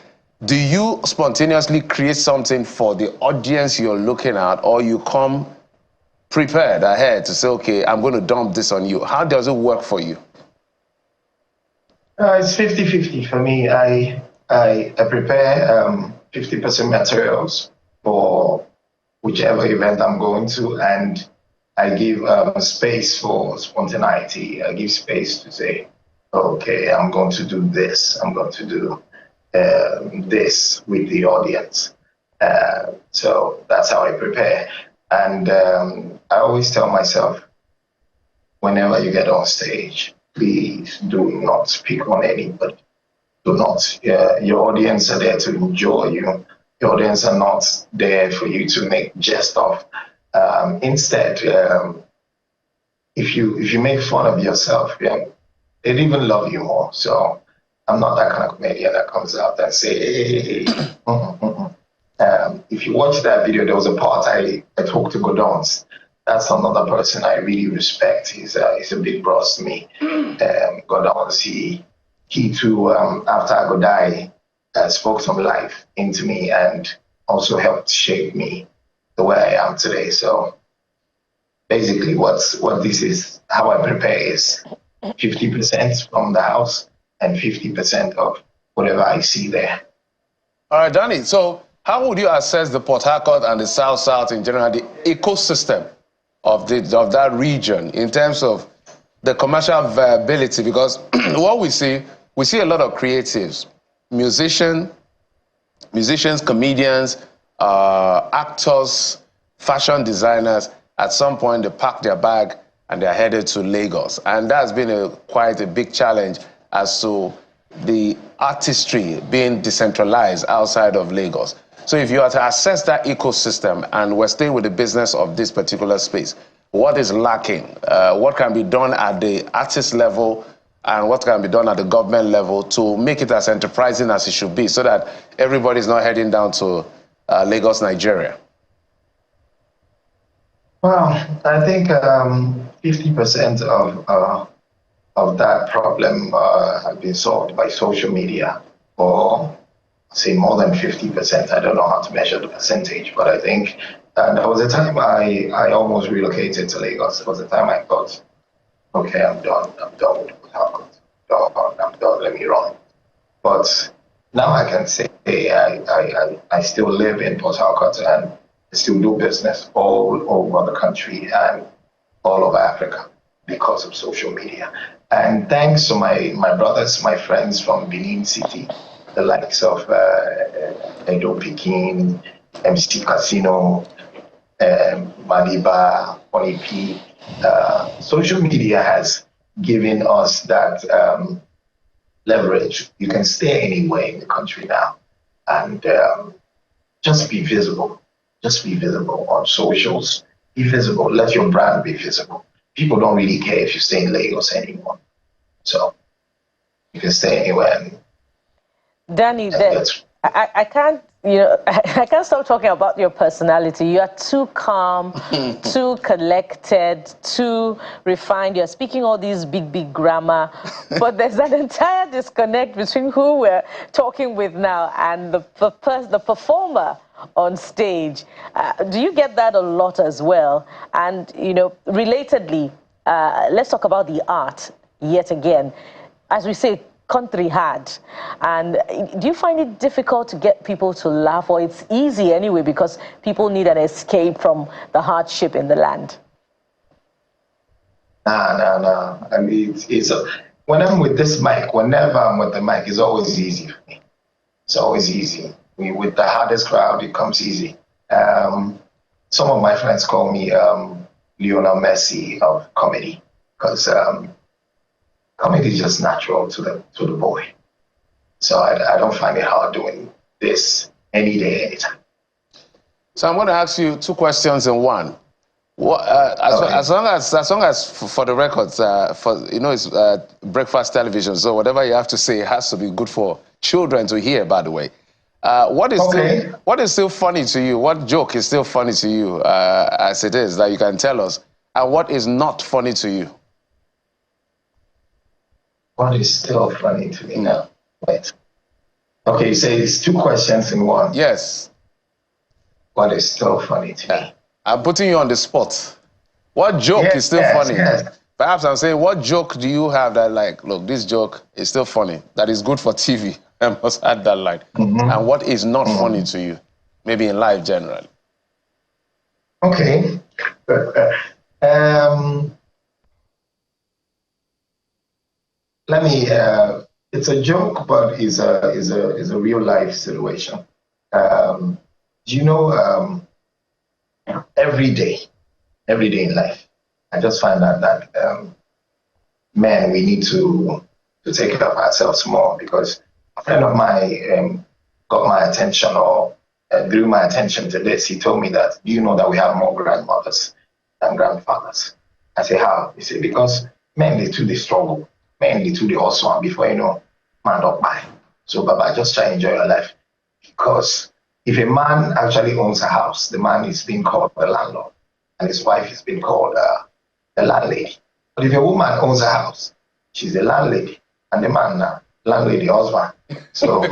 do you spontaneously create something for the audience you're looking at, or you come prepared ahead to say, okay, I'm going to dump this on you? How does it work for you? It's 50-50 for me. I prepare 50% materials for whichever event I'm going to, and I give space for spontaneity. I give space to say, okay, I'm going to do this. I'm going to do this with the audience. So that's how I prepare. And I always tell myself, whenever you get on stage, please do not speak on anybody. Do not. Your audience are there to enjoy you. Your audience are not there for you to make jest of. Instead, if you make fun of yourself, they'd even love you more. So I'm not that kind of comedian that comes out and say, hey. If you watch that video, there was a part I talked to Godons. That's another person I really respect. He's a big boss to me. Godons, he too, after I go die, spoke some life into me and also helped shape me the way I am today. So basically what this is, how I prepare is 50% from the house and 50% of whatever I see there. All right, Danny, so how would you assess the Port Harcourt and the South in general, the ecosystem of that region in terms of the commercial viability? Because what we see a lot of creatives, musicians, comedians, actors, fashion designers. At some point, they pack their bag and they're headed to Lagos. And that's been quite a big challenge as to the artistry being decentralized outside of Lagos. So if you are to assess that ecosystem, and we're staying with the business of this particular space, what is lacking? What can be done at the artist level, and what can be done at the government level to make it as enterprising as it should be, so that everybody's not heading down to Lagos, Nigeria? Well, I think 50% of that problem have been solved by social media, or say more than 50%. I don't know how to measure the percentage, but I think there was a time I almost relocated to Lagos. There was a time I thought, okay, I'm done with Port Harcourt. I'm done, let me run. But now I can say I still live in Port Harcourt, and I still do business all over the country and all over Africa because of social media. And thanks to my brothers, my friends from Benin City, the likes of Edo Pekin, MC Casino, Maliba, Onipi, social media has given us that leverage. You can stay anywhere in the country now and just be visible. Just be visible on socials. Be visible. Let your brand be visible. People don't really care if you stay in Lagos anymore. So you can stay anywhere. And Danny, I can't, I can't stop talking about your personality. You are too calm, too collected, too refined. You're speaking all these big grammar, but there's an entire disconnect between who we're talking with now and the performer on stage. Do you get that a lot as well? And, relatedly, let's talk about the art yet again. As we say, country hard. And do you find it difficult to get people to laugh, or it's easy anyway because people need an escape from the hardship in the land? Nah. I mean, when I'm with this mic, whenever I'm with the mic, it's always easy for me. It's always easy. With the hardest crowd, it comes easy. Some of my friends call me Lionel Messi of comedy, because comedy is just natural to the boy. So I don't find it hard doing this any day, anytime. So I'm going to ask you two questions in one. As long as for the records, it's breakfast television, so whatever you have to say has to be good for children to hear, by the way. What is still funny to you? What joke is still funny to you, as it is, that you can tell us? And what is not funny to you? What is still funny to me now? Wait. Okay, you say it's two questions in one. Yes. What is still funny to me? I'm putting you on the spot. What joke is still funny? Yes. Perhaps I'm saying, what joke do you have that, like, look, this joke is still funny, that is good for TV? I must add that line. And what is not funny to you? Maybe in life generally. Okay. Let me. It's a joke, but it's a real life situation. Every day in life, I just find out that men, we need to take care of ourselves more, because a friend of mine got my attention, or drew my attention to this. He told me that, do you know that we have more grandmothers than grandfathers? I say, how? He said, because men, they struggle. Men, they hustle, and before you know, man don't buy. So, Baba, just try to enjoy your life. Because if a man actually owns a house, the man is being called the landlord, and his wife is being called the landlady. But if a woman owns a house, she's the landlady, and the man, landlady husband. So,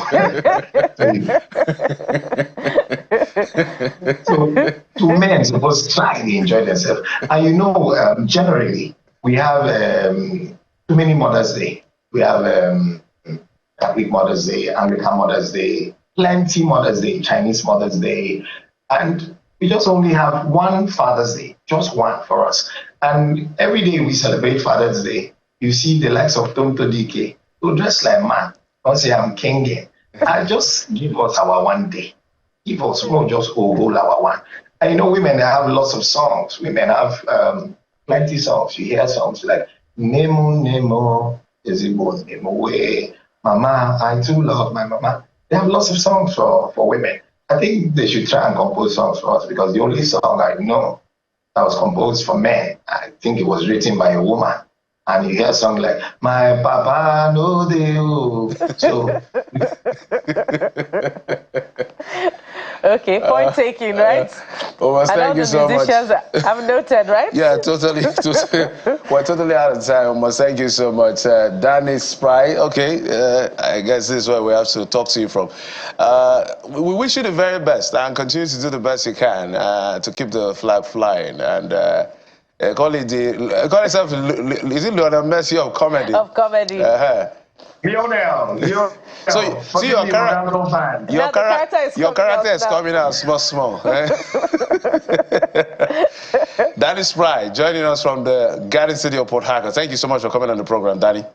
two men supposed to try to enjoy themselves. And generally, we have too many Mother's Day. We have Catholic Mother's Day, Anglican Mother's Day, plenty Mother's Day, Chinese Mother's Day, and we just only have one Father's Day, just one for us. And every day we celebrate Father's Day, you see the likes of Tonto DK, who dress like man, don't say I'm king. I just give us our one day. Give us more, just whole our one. And women, they have lots of songs. Women have plenty songs. You hear songs like Nemo, Ezebo, Nemo way, Mama, I too love my mama. They have lots of songs for women. I think they should try and compose songs for us, because the only song I know that was composed for men, I think it was written by a woman. And you hear a song like, my papa no dey o. So. Okay, point taking, right? Thank you so much. I've noted, right? Yeah, totally. We're totally out of time. Thank you so much. Danny Spry. Okay, I guess this is where we have to talk to you from. We wish you the very best and continue to do the best you can to keep the flag flying. And call yourself, is it Lionel Messi of comedy? Of comedy. Lionel. So your character is coming out small. Danny Spry joining us from the Garden City of Port Harcourt. Thank you so much for coming on the program, Danny.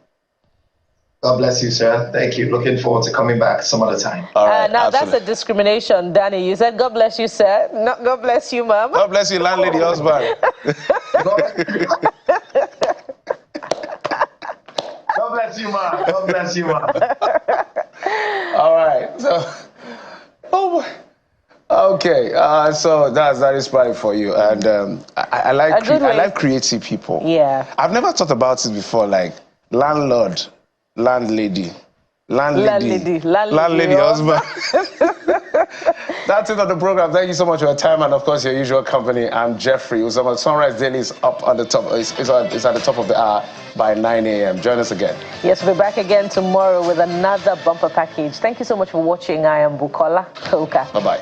God bless you, sir. Thank you. Looking forward to coming back some other time. All right, now absolutely. That's a discrimination, Danny. You said God bless you, sir. Not God bless you, ma'am. God bless you, landlady husband. God bless you, man. God bless you, man. All right. So, okay. So that is probably for you, and I like creative people. Yeah. I've never thought about it before, like landlord, landlady, husband. That's it on the program. Thank you so much for your time and, of course, your usual company. I'm Jeffrey. Sunrise Daily is up on the top. It's at the top of the hour by 9 a.m. Join us again. Yes, we'll be back again tomorrow with another bumper package. Thank you so much for watching. I am Bukola Koka. Bye-bye.